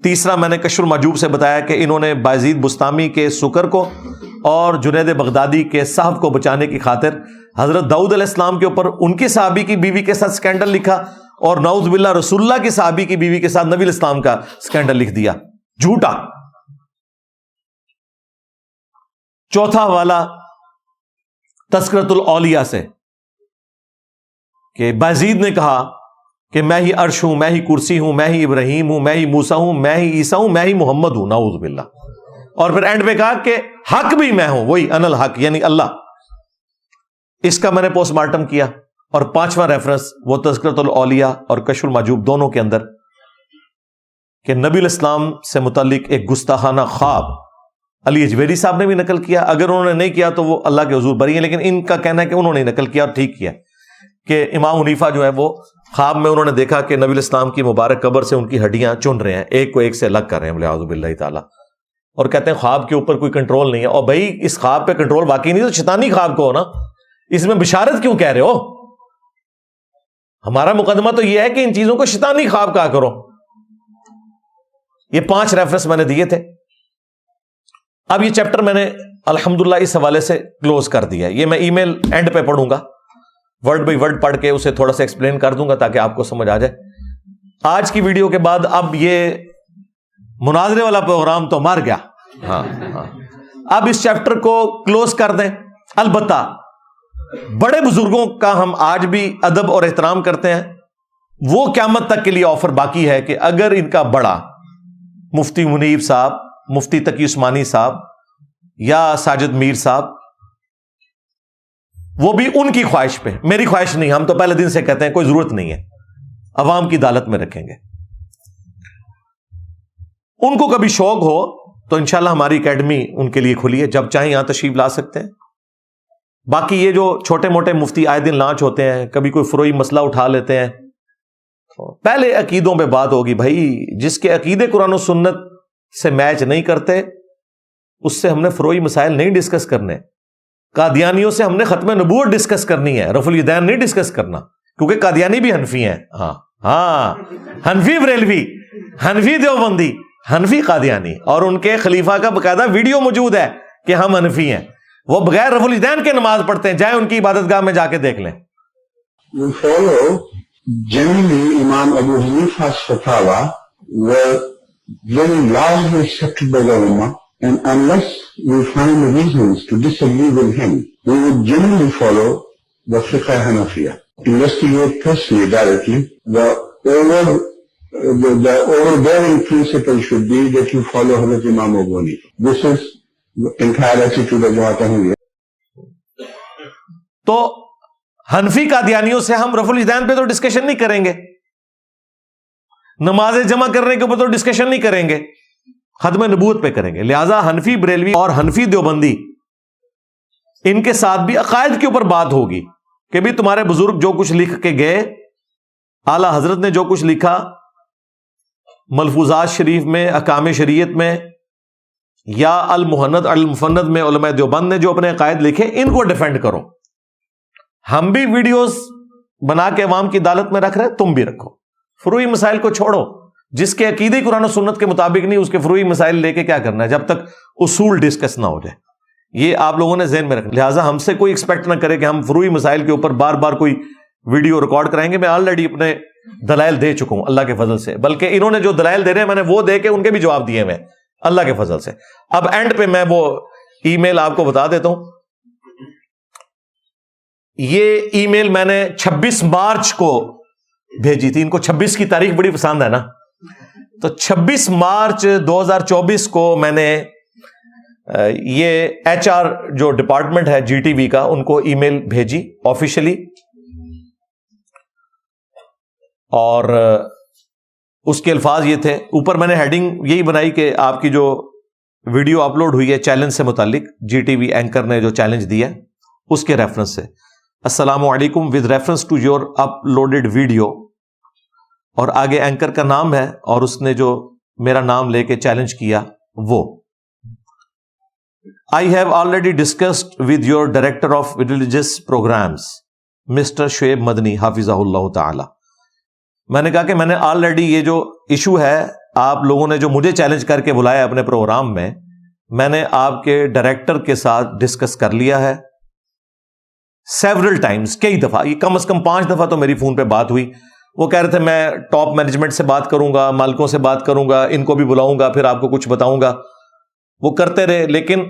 تیسرا میں نے کشف المحجوب سے بتایا کہ انہوں نے بایزید بستامی کے سکر کو اور جنید بغدادی کے صحف کو بچانے کی خاطر حضرت داؤد علیہ السلام کے اوپر ان کی صحابی کی بیوی کے ساتھ سکینڈل لکھا اور نعوذ باللہ رسول اللہ کی صحابی کی بیوی کے ساتھ نبی علیہ السلام کا سکینڈل لکھ دیا. جھوٹا. چوتھا والا تذکرۃ الاولیاء سے کہ بایزید نے کہا کہ میں ہی عرش ہوں, میں ہی کرسی ہوں, میں ہی ابراہیم ہوں, میں ہی موسیٰ ہوں, میں ہی عیسیٰ ہوں, میں ہی محمد ہوں. نعوذ باللہ. اور پھر اینڈ پہ کہا کہ حق بھی میں ہوں, وہی ان الحق یعنی اللہ. اس کا میں نے پوسٹ مارٹم کیا. اور 5واں ریفرنس وہ تذکرۃ الاولیاء اور کشف المحجوب دونوں کے اندر کہ نبی علیہ السلام سے متعلق ایک گستاخانہ خواب علی اجویری صاحب نے بھی نقل کیا. اگر انہوں نے نہیں کیا تو وہ اللہ کے حضور بری ہیں, لیکن ان کا کہنا ہے کہ انہوں نے نقل کیا اور ٹھیک کیا کہ امام حنیفہ جو ہے وہ خواب میں انہوں نے دیکھا کہ نبی علیہ السلام کی مبارک قبر سے ان کی ہڈیاں چن رہے ہیں, ایک کو ایک سے الگ کر رہے ہیں والعیاذ باللہ تعالیٰ. اور کہتے ہیں خواب کے اوپر کوئی کنٹرول نہیں ہے. اور بھائی اس خواب پہ کنٹرول واقعی نہیں تو شیطانی خواب کو ہو نا, اس میں بشارت کیوں کہہ رہے ہو؟ ہمارا مقدمہ تو یہ ہے کہ ان چیزوں کو شیطانی خواب کہا کرو. یہ 5 ریفرنس میں نے دیے تھے. اب یہ چیپٹر میں نے الحمدللہ اس حوالے سے کلوز کر دیا. یہ میں ای میل اینڈ پہ پڑھوں گا, ورڈ بائی ورڈ پڑھ کے اسے تھوڑا سا ایکسپلین کر دوں گا تاکہ آپ کو سمجھ آ جائے. آج کی ویڈیو کے بعد اب یہ مناظرے والا پروگرام تو مر گیا. ہاں, اب اس چیپٹر کو کلوز کر دیں. البتہ بڑے بزرگوں کا ہم آج بھی ادب اور احترام کرتے ہیں. وہ قیامت تک کے لیے آفر باقی ہے کہ اگر ان کا بڑا مفتی منیب صاحب, مفتی تقی عثمانی صاحب یا ساجد میر صاحب, وہ بھی ان کی خواہش پہ, میری خواہش نہیں, ہم تو پہلے دن سے کہتے ہیں کوئی ضرورت نہیں ہے, عوام کی عدالت میں رکھیں گے. ان کو کبھی شوق ہو تو انشاءاللہ ہماری اکیڈمی ان کے لیے کھلی ہے, جب چاہیں یہاں تشریف لا سکتے ہیں. باقی یہ جو چھوٹے موٹے مفتی آئے دن لانچ ہوتے ہیں, کبھی کوئی فروئی مسئلہ اٹھا لیتے ہیں, پہلے عقیدوں پہ بات ہوگی. بھائی جس کے عقیدے قرآن و سنت سے میچ نہیں کرتے اس سے ہم نے فروئی مسائل نہیں ڈسکس کرنے. قادیانیوں سے ہم نے ختم نبوت ڈسکس کرنی ہے, رفع الیدین نہیں ڈسکس کرنا, کیونکہ قادیانی بھی حنفی ہیں. ہاں, حنفی بریلوی, حنفی دیوبندی, حنفی قادیانی, اور ان کے خلیفہ کا باقاعدہ ویڈیو موجود ہے کہ ہم حنفی ہیں. وہ بغیر رفع الیدین کے نماز پڑھتے ہیں, جائیں ان کی عبادت گاہ میں جا کے دیکھ لیں. We follow generally Imam Abu Hanifa's fatwa were very largely accepted by the Ummah. And unless we find reasons to disagree with him, we would generally follow the fiqh Hanafiya. Investigate personally, directly. The overbearing principle should be that you follow Hazrat Imam Abu Hanifa. This is the entire attitude of Jamaat Ahmadiyya. تو حنفی قادیانیوں سے ہم رفع الیدین پہ تو discussion نہیں کریں گے, نماز جمع کرنے کے اوپر تو ڈسکشن نہیں کریں گے, ختم نبوت پہ کریں گے. لہذا حنفی بریلوی اور حنفی دیوبندی ان کے ساتھ بھی عقائد کے اوپر بات ہوگی کہ بھی تمہارے بزرگ جو کچھ لکھ کے گئے, اعلی حضرت نے جو کچھ لکھا ملفوظات شریف میں, احکام شریعت میں, یا المحند المفند میں علماء دیوبند نے جو اپنے عقائد لکھے, ان کو ڈیفینڈ کرو. ہم بھی ویڈیوز بنا کے عوام کی عدالت میں رکھ رہے ہیں, تم بھی رکھو. فروعی مسائل کو چھوڑو, جس کے عقیدے قرآن و سنت کے مطابق نہیں اس کے فروعی مسائل لے کے کیا کرنا ہے جب تک اصول ڈسکس نہ ہو جائے. یہ آپ لوگوں نے ذہن میں رکھنا. لہٰذا ہم سے کوئی ایکسپیکٹ نہ کرے کہ ہم فروعی مسائل کے اوپر بار بار کوئی ویڈیو ریکارڈ کرائیں گے. میں آلریڈی اپنے دلائل دے چکا ہوں اللہ کے فضل سے, بلکہ انہوں نے جو دلائل دے رہے ہیں میں نے وہ دے کے ان کے بھی جواب دیے ہوئے اللہ کے فضل سے. اب اینڈ پہ میں وہ ای میل آپ کو بتا دیتا ہوں. یہ ای میل میں نے 26 مارچ کو بھیجی تھی. ان کو 26 کی تاریخ بڑی پسند ہے نا, تو 26 مارچ 2024 کو میں نے یہ ایچ آر جو ڈپارٹمنٹ ہے جی ٹی وی کا, ان کو ای میل بھیجی آفیشلی, اور اس کے الفاظ یہ تھے. اوپر میں نے ہیڈنگ یہی بنائی کہ آپ کی جو ویڈیو اپلوڈ ہوئی ہے چیلنج سے متعلق, جی ٹی وی اینکر نے جو چیلنج دیا اس کے ریفرنس سے, السلام علیکم with reference to your uploaded video, اور آگے اینکر کا نام ہے اور اس نے جو میرا نام لے کے چیلنج کیا وہ. I have already discussed with your director of religious programs, Mr. Shoaib مدنی حافظہ اللہ تعالی. میں نے کہا کہ میں نے آلریڈی یہ جو ایشو ہے آپ لوگوں نے جو مجھے چیلنج کر کے بلایا اپنے پروگرام میں نے آپ کے ڈائریکٹر کے ساتھ ڈسکس کر لیا ہے سیورل ٹائمز, کئی دفعہ, یہ کم از کم 5 دفعہ تو میری فون پہ بات ہوئی. وہ کہہ رہے تھے میں ٹاپ مینجمنٹ سے بات کروں گا, مالکوں سے بات کروں گا, ان کو بھی بلاؤں گا, پھر آپ کو کچھ بتاؤں گا. وہ کرتے رہے, لیکن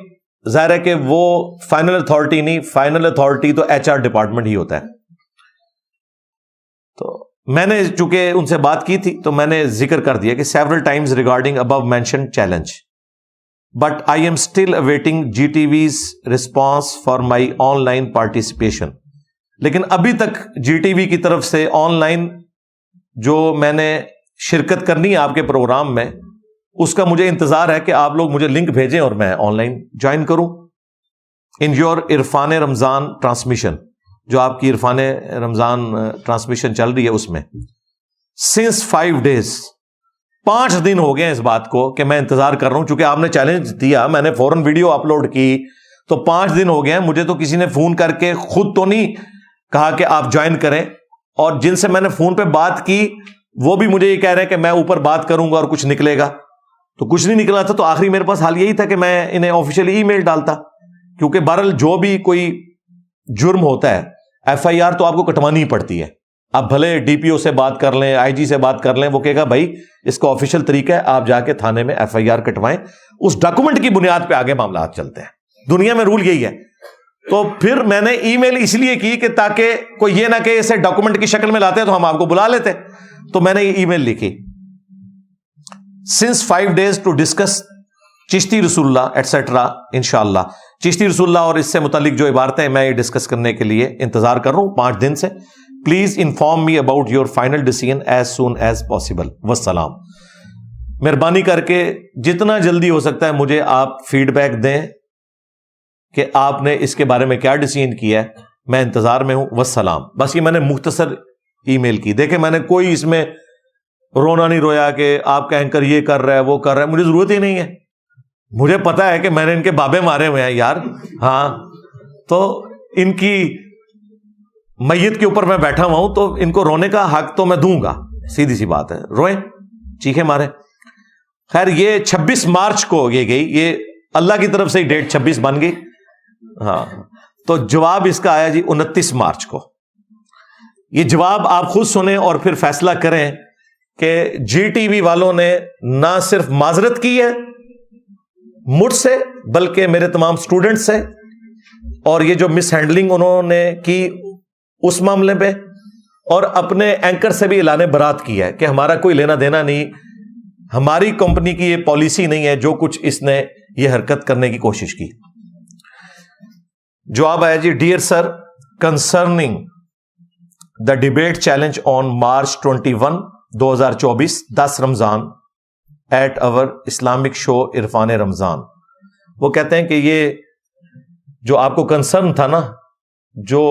ظاہر ہے کہ وہ فائنل اتھارٹی نہیں, فائنل اتھارٹی تو ایچ آر ڈپارٹمنٹ ہی ہوتا ہے. تو میں نے چونکہ ان سے بات کی تھی تو میں نے ذکر کر دیا کہ several times regarding above mentioned challenge, but I am still awaiting G T V's response for my online participation. لیکن ابھی تک جی ٹی وی کی طرف سے آن لائن جو میں نے شرکت کرنی ہے آپ کے پروگرام میں, اس کا مجھے انتظار ہے کہ آپ لوگ مجھے لنک بھیجیں اور میں آن لائن جوائن کروں. In your Irfan Ramzan transmission, جو آپ کی عرفان رمضان ٹرانسمیشن چل رہی ہے اس میں, سنس 5 days, 5 دن ہو گئے اس بات کو کہ میں انتظار کر رہا ہوں. چونکہ آپ نے چیلنج دیا, میں نے فوراً ویڈیو اپلوڈ کی, تو 5 دن ہو گئے ہیں. مجھے تو کسی نے فون کر کے خود تو نہیں کہا کہ آپ جوائن کریں, اور جن سے میں نے فون پہ بات کی وہ بھی مجھے یہ کہہ رہے ہیں کہ میں اوپر بات کروں گا اور کچھ نکلے گا. تو کچھ نہیں نکلا تھا, تو آخری میرے پاس حال یہی تھا کہ میں انہیں آفیشیلی ای میل ڈالتا, کیونکہ بہرحال جو بھی کوئی جرم ہوتا ہے ایف آئی آر تو آپ کو کٹوانی ہی پڑتی ہے. آپ بھلے ڈی پی او سے بات کر لیں, آئی جی سے بات کر لیں, وہ کہے گا بھائی اس کا آفیشیل طریقہ ہے, آپ جا کے تھانے میں ایف آئی آر کٹوائیں, اس ڈاکومنٹ کی بنیاد پہ آگے معاملات چلتے ہیں. دنیا میں رول یہی ہے. تو پھر میں نے ای میل اس لیے کی کہ تاکہ کوئی یہ نہ کہ اسے ڈاکومنٹ کی شکل میں لاتے تو ہم آپ کو بلا لیتے. تو میں نے یہ ای میل لکھی, since 5 days to discuss Chishti رسول اللہ ایٹسیٹرا. انشاءاللہ چشتی رسول اللہ اور اس سے متعلق جو عبارتیں میں یہ ڈسکس کرنے کے لیے انتظار کر رہا ہوں 5 دن سے. Please inform me about your final decision as soon as possible. والسلام. مہربانی کر کے جتنا جلدی ہو سکتا ہے مجھے آپ فیڈ بیک دیں کہ آپ نے اس کے بارے میں کیا ڈیسیژن کیا ہے. میں انتظار میں ہوں. والسلام. بس یہ میں نے مختصر ای میل کی. دیکھیں میں نے کوئی اس میں رونا نہیں رویا کہ آپ کا اینکر یہ کر رہا ہے وہ کر رہا ہے. مجھے ضرورت ہی نہیں ہے. مجھے پتا ہے کہ میں نے ان کے بابے مارے ہوئے ہیں یار. ہاں, تو ان کی میت کے اوپر میں بیٹھا ہوا ہوں, تو ان کو رونے کا حق تو میں دوں گا. سیدھی سی بات ہے, روئیں, چیخیں ماریں. خیر, یہ 26 مارچ کو یہ گئی, یہ اللہ کی طرف سے ہی ڈیٹ 26 بن گئی. ہاں, تو جواب اس کا آیا جی 29 مارچ کو. یہ جواب آپ خود سنیں اور پھر فیصلہ کریں کہ جی ٹی وی والوں نے نہ صرف معذرت کی ہے, مجھ سے بلکہ میرے تمام سٹوڈنٹ سے, اور یہ جو مس ہینڈلنگ انہوں نے کی اس معاملے پہ, اور اپنے اینکر سے بھی اعلان برات کیا ہے کہ ہمارا کوئی لینا دینا نہیں, ہماری کمپنی کی یہ پالیسی نہیں ہے جو کچھ اس نے یہ حرکت کرنے کی کوشش کی. جواب آیا جی, dear sir, concerning the debate challenge on March 21 2024 10 Ramzan at اور اسلامک شو عرفان رمضان. وہ کہتے ہیں کہ یہ جو آپ کو کنسرن تھا نا, جو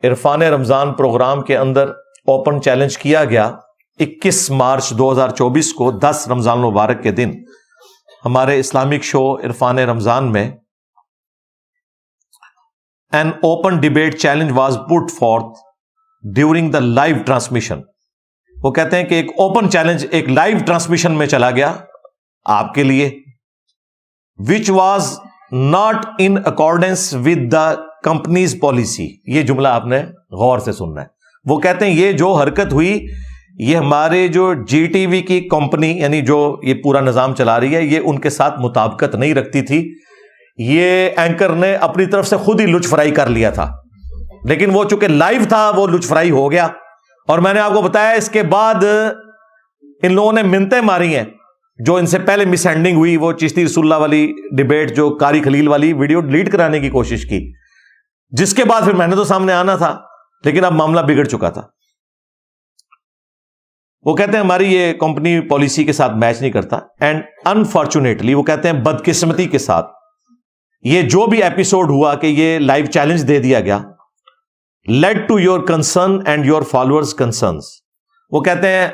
عرفان رمضان پروگرام کے اندر اوپن چیلنج کیا گیا 21 مارچ 2024 کو 10 رمضان المبارک کے دن ہمارے اسلامک شو عرفان رمضان میں, an open debate challenge was put forth during the live transmission. وہ کہتے ہیں کہ ایک اوپن چیلنج ایک لائیو ٹرانسمیشن میں چلا گیا آپ کے لیے, which was not in accordance with the company's policy. یہ جملہ آپ نے غور سے سننا ہے. وہ کہتے ہیں یہ جو حرکت ہوئی یہ ہمارے جو جی ٹی وی کی کمپنی یعنی جو یہ پورا نظام چلا رہی ہے یہ ان کے ساتھ مطابقت نہیں رکھتی تھی. یہ اینکر نے اپنی طرف سے خود ہی لچ فرائی کر لیا تھا, لیکن وہ چونکہ لائیو تھا وہ لچ فرائی ہو گیا. اور میں نے آپ کو بتایا اس کے بعد ان لوگوں نے منتیں ماری ہیں. جو ان سے پہلے مس ہینڈلنگ ہوئی وہ چشتی رسول اللہ والی ڈیبیٹ جو قاری خلیل والی ویڈیو ڈیلیٹ کرانے کی کوشش کی, جس کے بعد پھر میں نے تو سامنے آنا تھا, لیکن اب معاملہ بگڑ چکا تھا. وہ کہتے ہیں ہماری یہ کمپنی پالیسی کے ساتھ میچ نہیں کرتا, اینڈ انفارچونیٹلی وہ کہتے ہیں بدقسمتی کے ساتھ یہ جو بھی ایپیسوڈ ہوا کہ یہ لائیو چیلنج دے دیا گیا, lead to your concern and your followers concerns. وہ کہتے ہیں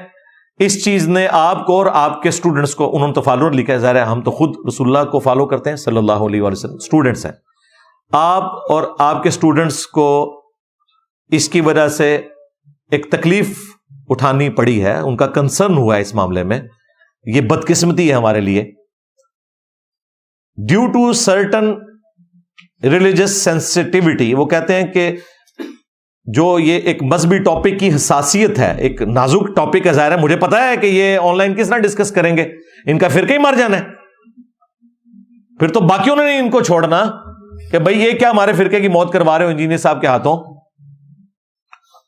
اس چیز نے آپ کو اور آپ کے اسٹوڈنٹس کو, انہوں نے تو فالوور لکھا ہے, ظاہر ہے ہم تو خود رسول اللہ کو فالو کرتے ہیں صلی اللہ علیہ وسلم, اسٹوڈنٹس ہیں, آپ اور آپ کے اسٹوڈنٹس کو اس کی وجہ سے ایک تکلیف اٹھانی پڑی ہے, ان کا کنسرن ہوا ہے اس معاملے میں. یہ بدقسمتی ہے ہمارے لیے. Due to certain religious sensitivity, وہ کہتے ہیں کہ جو یہ ایک مذہبی ٹاپک کی حساسیت ہے, ایک نازک ٹاپک ہے, ظاہر ہے مجھے پتا ہے کہ یہ آن لائن کس طرح ڈسکس کریں گے, ان کا فرقہ ہی مر جانا ہے. پھر تو باقیوں نے نہیں ان کو چھوڑنا کہ بھئی یہ کیا ہمارے فرقے کی موت کروا رہے ہو انجینئر صاحب کے ہاتھوں.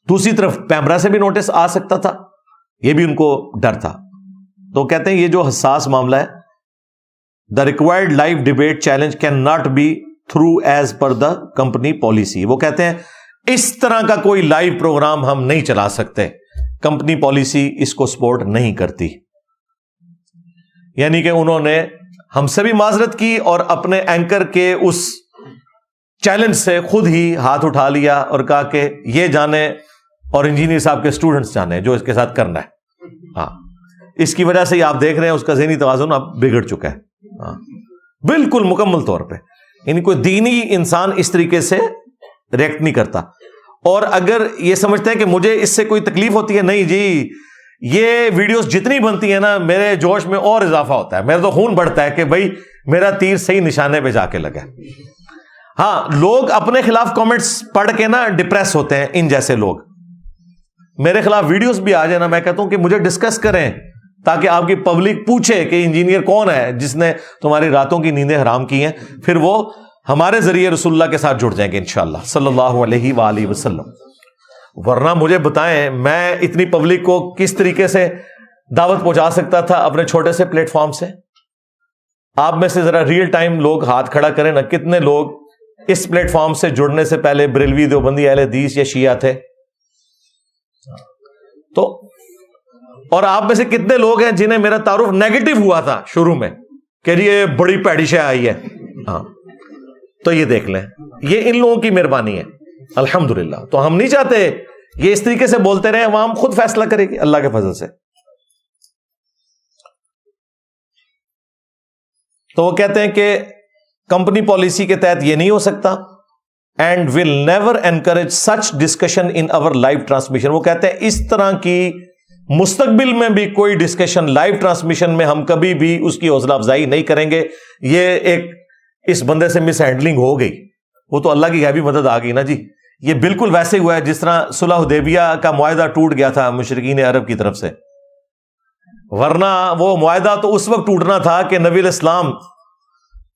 دوسری طرف پیمرا سے بھی نوٹس آ سکتا تھا, یہ بھی ان کو ڈر تھا. تو کہتے ہیں یہ جو حساس معاملہ ہے, the required live debate challenge cannot be through as per the company policy. وہ کہتے ہیں اس طرح کا کوئی لائیو پروگرام ہم نہیں چلا سکتے, کمپنی پالیسی اس کو سپورٹ نہیں کرتی. یعنی کہ انہوں نے ہم سے بھی معذرت کی اور اپنے اینکر کے اس چیلنج سے خود ہی ہاتھ اٹھا لیا اور کہا کہ یہ جانے اور انجینئر صاحب کے اسٹوڈنٹس جانے جو اس کے ساتھ کرنا ہے. ہاں, اس کی وجہ سے ہی آپ دیکھ رہے ہیں اس کا ذہنی توازن اب بگڑ چکا ہے. ہاں بالکل مکمل طور پہ, یعنی کوئی دینی انسان اس طریقے سے ریئیکٹ نہیں کرتا. اور اگر یہ سمجھتے ہیں کہ مجھے اس سے کوئی تکلیف ہوتی ہے, نہیں جی, یہ ویڈیوز جتنی بنتی ہیں نا میرے جوش میں اور اضافہ ہوتا ہے, میرا تو خون بڑھتا ہے کہ بھائی میرا تیر صحیح نشانے پہ جا کے لگا. ہاں لوگ اپنے خلاف کامنٹس پڑھ کے نا ڈپریس ہوتے ہیں, ان جیسے لوگ میرے خلاف ویڈیوز بھی آ جائے نا, میں کہتا ہوں کہ مجھے ڈسکس کریں تاکہ آپ کی پبلک پوچھے کہ انجینئر کون ہے جس نے تمہاری راتوں کی نیندیں حرام کی ہیں, پھر وہ ہمارے ذریعے رسول اللہ کے ساتھ جڑ جائیں گے انشاءاللہ صلی اللہ علیہ وآلہ وسلم. ورنہ مجھے بتائیں میں اتنی پبلک کو کس طریقے سے دعوت پہنچا سکتا تھا اپنے چھوٹے سے پلیٹ فارم سے. آپ میں سے ذرا ریئل ٹائم لوگ ہاتھ کھڑا کریں نا, کتنے لوگ اس پلیٹ فارم سے جڑنے سے پہلے بریلوی, دیوبندی, اہل حدیث یا شیعہ تھے؟ تو اور آپ میں سے کتنے لوگ ہیں جنہیں میرا تعارف نیگیٹو ہوا تھا شروع میں کہ یہ بڑی پیڑی شے آئی ہے؟ ہاں تو یہ دیکھ لیں, یہ ان لوگوں کی مہربانی ہے الحمدللہ. تو ہم نہیں چاہتے یہ اس طریقے سے بولتے رہے, عوام خود فیصلہ کرے گی اللہ کے فضل سے. تو وہ کہتے ہیں کہ کمپنی پالیسی کے تحت یہ نہیں ہو سکتا, and will never encourage such discussion in over live transmission. وہ کہتے ہیں اس طرح کی مستقبل میں بھی کوئی ڈسکشن لائیو ٹرانسمیشن میں ہم کبھی بھی اس کی حوصلہ افزائی نہیں کریں گے. یہ ایک اس بندے سے مس ہینڈلنگ ہو گئی, وہ تو اللہ کی غیبی مدد آ گئی نا جی. یہ بالکل ویسے ہوا ہے جس طرح صلح حدیبیہ کا معاہدہ ٹوٹ گیا تھا مشرکین عرب کی طرف سے, ورنہ وہ معاہدہ تو اس وقت ٹوٹنا تھا کہ نبی علیہ السلام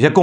1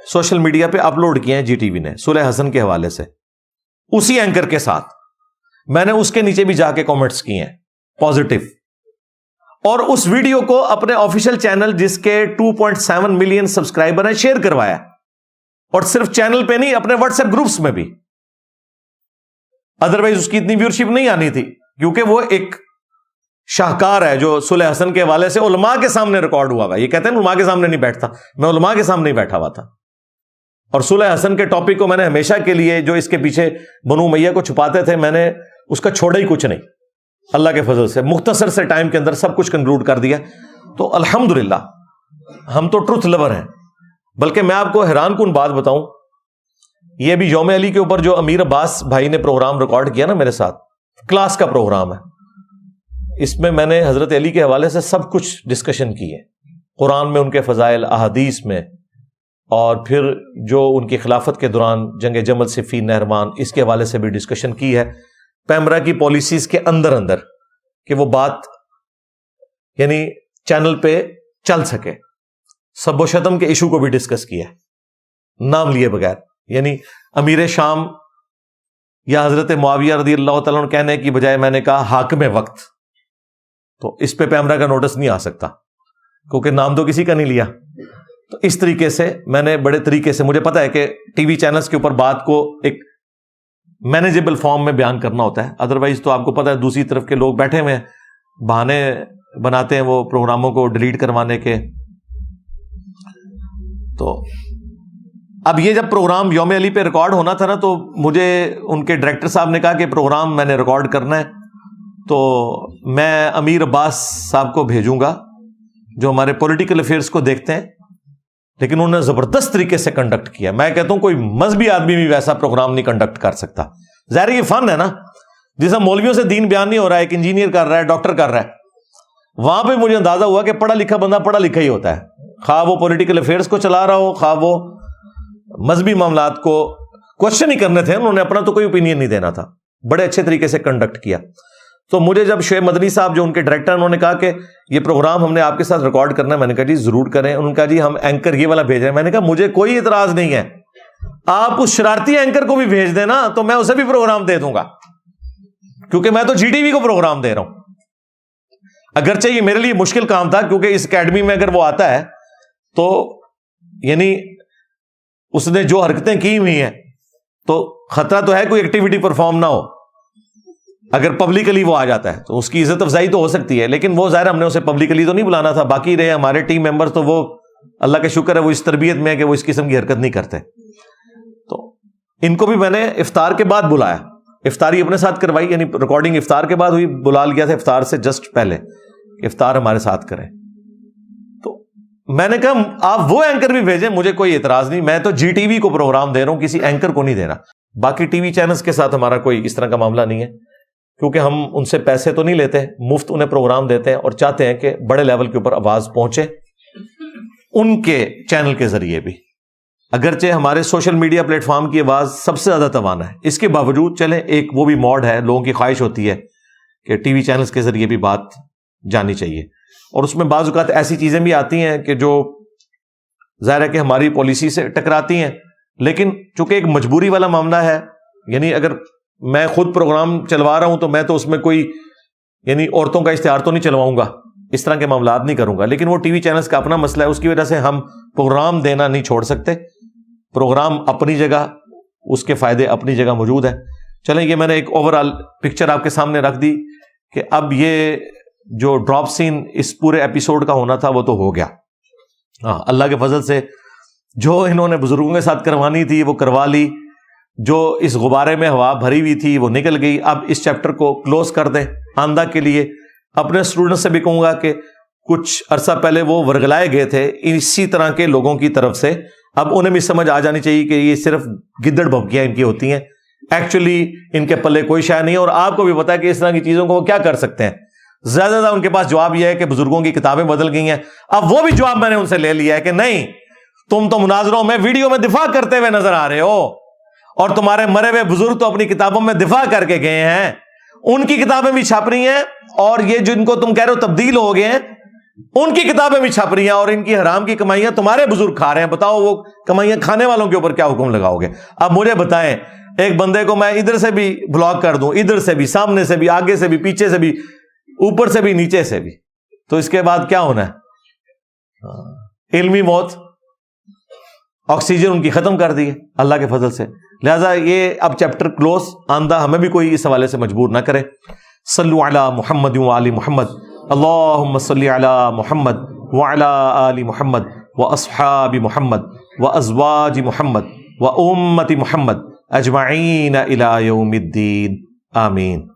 سوشل میڈیا پہ اپلوڈ کیے ہیں جی ٹی وی نے صلح حسن کے حوالے سے, اسی اینکر کے ساتھ. میں نے اس کے نیچے بھی جا کے کامنٹس کیے ہیں پازیٹو, اور اس ویڈیو کو اپنے آفیشیل چینل جس کے 2.7 ملین سبسکرائبر ہیں شیئر کروایا, اور صرف چینل پہ نہیں اپنے واٹس ایپ گروپس میں بھی. ادروائز اس کی اتنی ویورشپ نہیں آنی تھی, کیونکہ وہ ایک شاہکار ہے جو صلح حسن کے حوالے سے علماء کے سامنے ریکارڈ ہوا ہوا. یہ کہتے ہیں علماء کے سامنے نہیں بیٹھتا, میں علماء کے سامنے ہی بیٹھا ہوا تھا. اور صلح حسن کے ٹاپک کو میں نے ہمیشہ کے لیے, جو اس کے پیچھے بنو امیہ کو چھپاتے تھے, میں نے اس کا چھوڑا ہی کچھ نہیں. اللہ کے فضل سے مختصر سے ٹائم کے اندر سب کچھ کنکلوڈ کر دیا. تو الحمدللہ ہم تو ٹروتھ لور ہیں. بلکہ میں آپ کو حیران کن بات بتاؤں, یہ بھی یوم علی کے اوپر جو امیر عباس بھائی نے پروگرام ریکارڈ کیا نا میرے ساتھ, کلاس کا پروگرام ہے. اس میں میں نے حضرت علی کے حوالے سے سب کچھ ڈسکشن کی ہے, قرآن میں ان کے فضائل, احادیث میں, اور پھر جو ان کی خلافت کے دوران جنگ جمل, صفین, نہروان, اس کے حوالے سے بھی ڈسکشن کی ہے. پیمرا کی پالیسیز کے اندر کہ وہ بات یعنی چینل پہ چل سکے. سب و شتم کے ایشو کو بھی ڈسکس کیا ہے نام لیے بغیر, یعنی امیر شام یا حضرت معاویہ رضی اللہ تعالیٰ عنہ کہنے کی بجائے میں نے کہا حاکم وقت. تو اس پہ پیمرا کا نوٹس نہیں آ سکتا کیونکہ نام تو کسی کا نہیں لیا. تو اس طریقے سے میں نے بڑے طریقے سے, مجھے پتا ہے کہ ٹی وی چینلز کے اوپر بات کو ایک مینیجیبل فارم میں بیان کرنا ہوتا ہے. ادروائز تو آپ کو پتا ہے دوسری طرف کے لوگ بیٹھے ہوئے ہیں, بہانے بناتے ہیں وہ پروگراموں کو ڈیلیٹ کروانے کے. تو اب یہ جب پروگرام یوم علی پہ ریکارڈ ہونا تھا نا, تو مجھے ان کے ڈائریکٹر صاحب نے کہا کہ پروگرام میں نے ریکارڈ کرنا ہے, تو میں امیر عباس صاحب کو بھیجوں گا جو ہمارے پولیٹیکل افیئرس کو دیکھتے ہیں. لیکن انہوں نے زبردست طریقے سے کنڈکٹ کیا. میں کہتا ہوں کوئی مذہبی آدمی بھی ویسا پروگرام نہیں کنڈکٹ کر سکتا. ظاہر یہ فن ہے نا, جیسا مولویوں سے دین بیان نہیں ہو رہا ہے, ایک انجینئر کر رہا ہے, ڈاکٹر کر رہا ہے, وہاں پہ مجھے اندازہ ہوا کہ پڑھا لکھا بندہ پڑھا لکھا ہی ہوتا ہے, خواہ وہ پولیٹیکل افیئرس کو چلا رہا ہو, خواہ وہ مذہبی معاملات کو. کوشچن ہی کرنے تھے, انہوں نے اپنا تو کوئی اوپینین نہیں دینا تھا. بڑے اچھے طریقے سے کنڈکٹ کیا. تو مجھے جب شعیب مدنی صاحب جو ان کے ڈائریکٹر, انہوں نے کہا کہ یہ پروگرام ہم نے آپ کے ساتھ ریکارڈ کرنا ہے, میں نے کہا جی ضرور کریں. انہوں نے کہا جی ہم اینکر یہ والا بھیج رہے ہیں. میں نے کہا مجھے کوئی اعتراض نہیں ہے, آپ اس شرارتی اینکر کو بھی بھیج دیں نا, تو میں اسے بھی پروگرام دے دوں گا, کیونکہ میں تو جی ٹی وی کو پروگرام دے رہا ہوں. اگرچہ یہ میرے لیے مشکل کام تھا, کیونکہ اس اکیڈمی میں اگر وہ آتا ہے تو یعنی اس نے جو حرکتیں کی ہوئی ہیں تو خطرہ تو ہے کوئی ایکٹیویٹی پرفارم نہ ہو. اگر پبلکلی وہ آ جاتا ہے تو اس کی عزت افزائی تو ہو سکتی ہے, لیکن وہ ظاہر ہم نے اسے پبلکلی تو نہیں بلانا تھا. باقی رہے ہمارے ٹیم ممبر, تو وہ اللہ کا شکر ہے وہ اس تربیت میں ہے کہ وہ اس قسم کی حرکت نہیں کرتے. تو ان کو بھی میں نے افطار کے بعد بلایا, افطاری اپنے ساتھ کروائی, یعنی ریکارڈنگ افطار کے بعد ہوئی, بلا لیا تھا افطار سے جسٹ پہلے کہ افطار ہمارے ساتھ کریں. تو میں نے کہا آپ وہ اینکر بھی بھیجیں, مجھے کوئی اعتراض نہیں, میں تو جی ٹی وی کو پروگرام دے رہا ہوں, کسی اینکر کو نہیں دے رہا. باقی ٹی وی چینلز کے ساتھ ہمارا کوئی اس طرح کا معاملہ نہیں ہے, کیونکہ ہم ان سے پیسے تو نہیں لیتے, مفت انہیں پروگرام دیتے ہیں, اور چاہتے ہیں کہ بڑے لیول کے اوپر آواز پہنچے ان کے چینل کے ذریعے بھی. اگرچہ ہمارے سوشل میڈیا پلیٹ فارم کی آواز سب سے زیادہ توانا ہے, اس کے باوجود چلیں ایک وہ بھی موڈ ہے, لوگوں کی خواہش ہوتی ہے کہ ٹی وی چینلز کے ذریعے بھی بات جانی چاہیے. اور اس میں بعض اوقات ایسی چیزیں بھی آتی ہیں کہ جو ظاہر ہے کہ ہماری پالیسی سے ٹکراتی ہیں, لیکن چونکہ ایک مجبوری والا معاملہ ہے, یعنی اگر میں خود پروگرام چلوا رہا ہوں تو میں تو اس میں کوئی یعنی عورتوں کا اشتہار تو نہیں چلواؤں گا, اس طرح کے معاملات نہیں کروں گا. لیکن وہ ٹی وی چینلز کا اپنا مسئلہ ہے, اس کی وجہ سے ہم پروگرام دینا نہیں چھوڑ سکتے. پروگرام اپنی جگہ, اس کے فائدے اپنی جگہ موجود ہیں. چلیں یہ میں نے ایک اوور آل پکچر آپ کے سامنے رکھ دی کہ اب یہ جو ڈراپ سین اس پورے ایپیسوڈ کا ہونا تھا وہ تو ہو گیا. ہاں اللہ کے فضل سے جو انہوں نے بزرگوں کے ساتھ کروانی تھی وہ کروا لی, جو اس غبارے میں ہوا بھری ہوئی تھی وہ نکل گئی. اب اس چیپٹر کو کلوز کر دیں. آندہ کے لیے اپنے اسٹوڈنٹ سے بھی کہوں گا کہ کچھ عرصہ پہلے وہ ورگلائے گئے تھے اسی طرح کے لوگوں کی طرف سے, اب انہیں بھی سمجھ آ جانی چاہیے کہ یہ صرف گدڑ بھبکیاں ان کی ہوتی ہیں, ایکچولی ان کے پلے کوئی شے نہیں ہے. اور آپ کو بھی پتا ہے کہ اس طرح کی چیزوں کو وہ کیا کر سکتے ہیں. زیادہ زیادہ ان کے پاس جواب یہ ہے کہ بزرگوں کی کتابیں بدل گئی ہیں. اب وہ بھی جواب میں نے ان سے لے لیا ہے کہ نہیں, تم تو مناظروں میں ویڈیو میں دفاع کرتے ہوئے نظر آ رہے ہو, اور تمہارے مرے ہوئے بزرگ تو اپنی کتابوں میں دفاع کر کے گئے ہیں, ان کی کتابیں بھی چھاپ رہی ہیں, اور یہ جن کو تم کہہ رہے ہو تبدیل ہو گئے ہیں, ان کی کتابیں بھی چھپ رہی ہیں اور ان کی حرام کی کمائیاں تمہارے بزرگ کھا رہے ہیں. بتاؤ وہ کمائیاں کھانے والوں کے اوپر کیا حکم لگاؤ گے؟ اب مجھے بتائیں، ایک بندے کو میں ادھر سے بھی بلاک کر دوں، ادھر سے بھی، سامنے سے بھی، آگے سے بھی، پیچھے سے بھی، اوپر سے بھی، نیچے سے بھی، تو اس کے بعد کیا ہونا ہے؟ علمی موت. آکسیجن ان کی ختم کر دی ہے اللہ کے فضل سے. لہذا یہ اب چیپٹر کلوز. آندہ ہمیں بھی کوئی اس حوالے سے مجبور نہ کرے. صلو علی محمد وعلی محمد، اللہم صلی علی محمد وعلی آل محمد واصحاب محمد وازواج محمد وامت محمد اجمعین الی یوم الدین. آمین.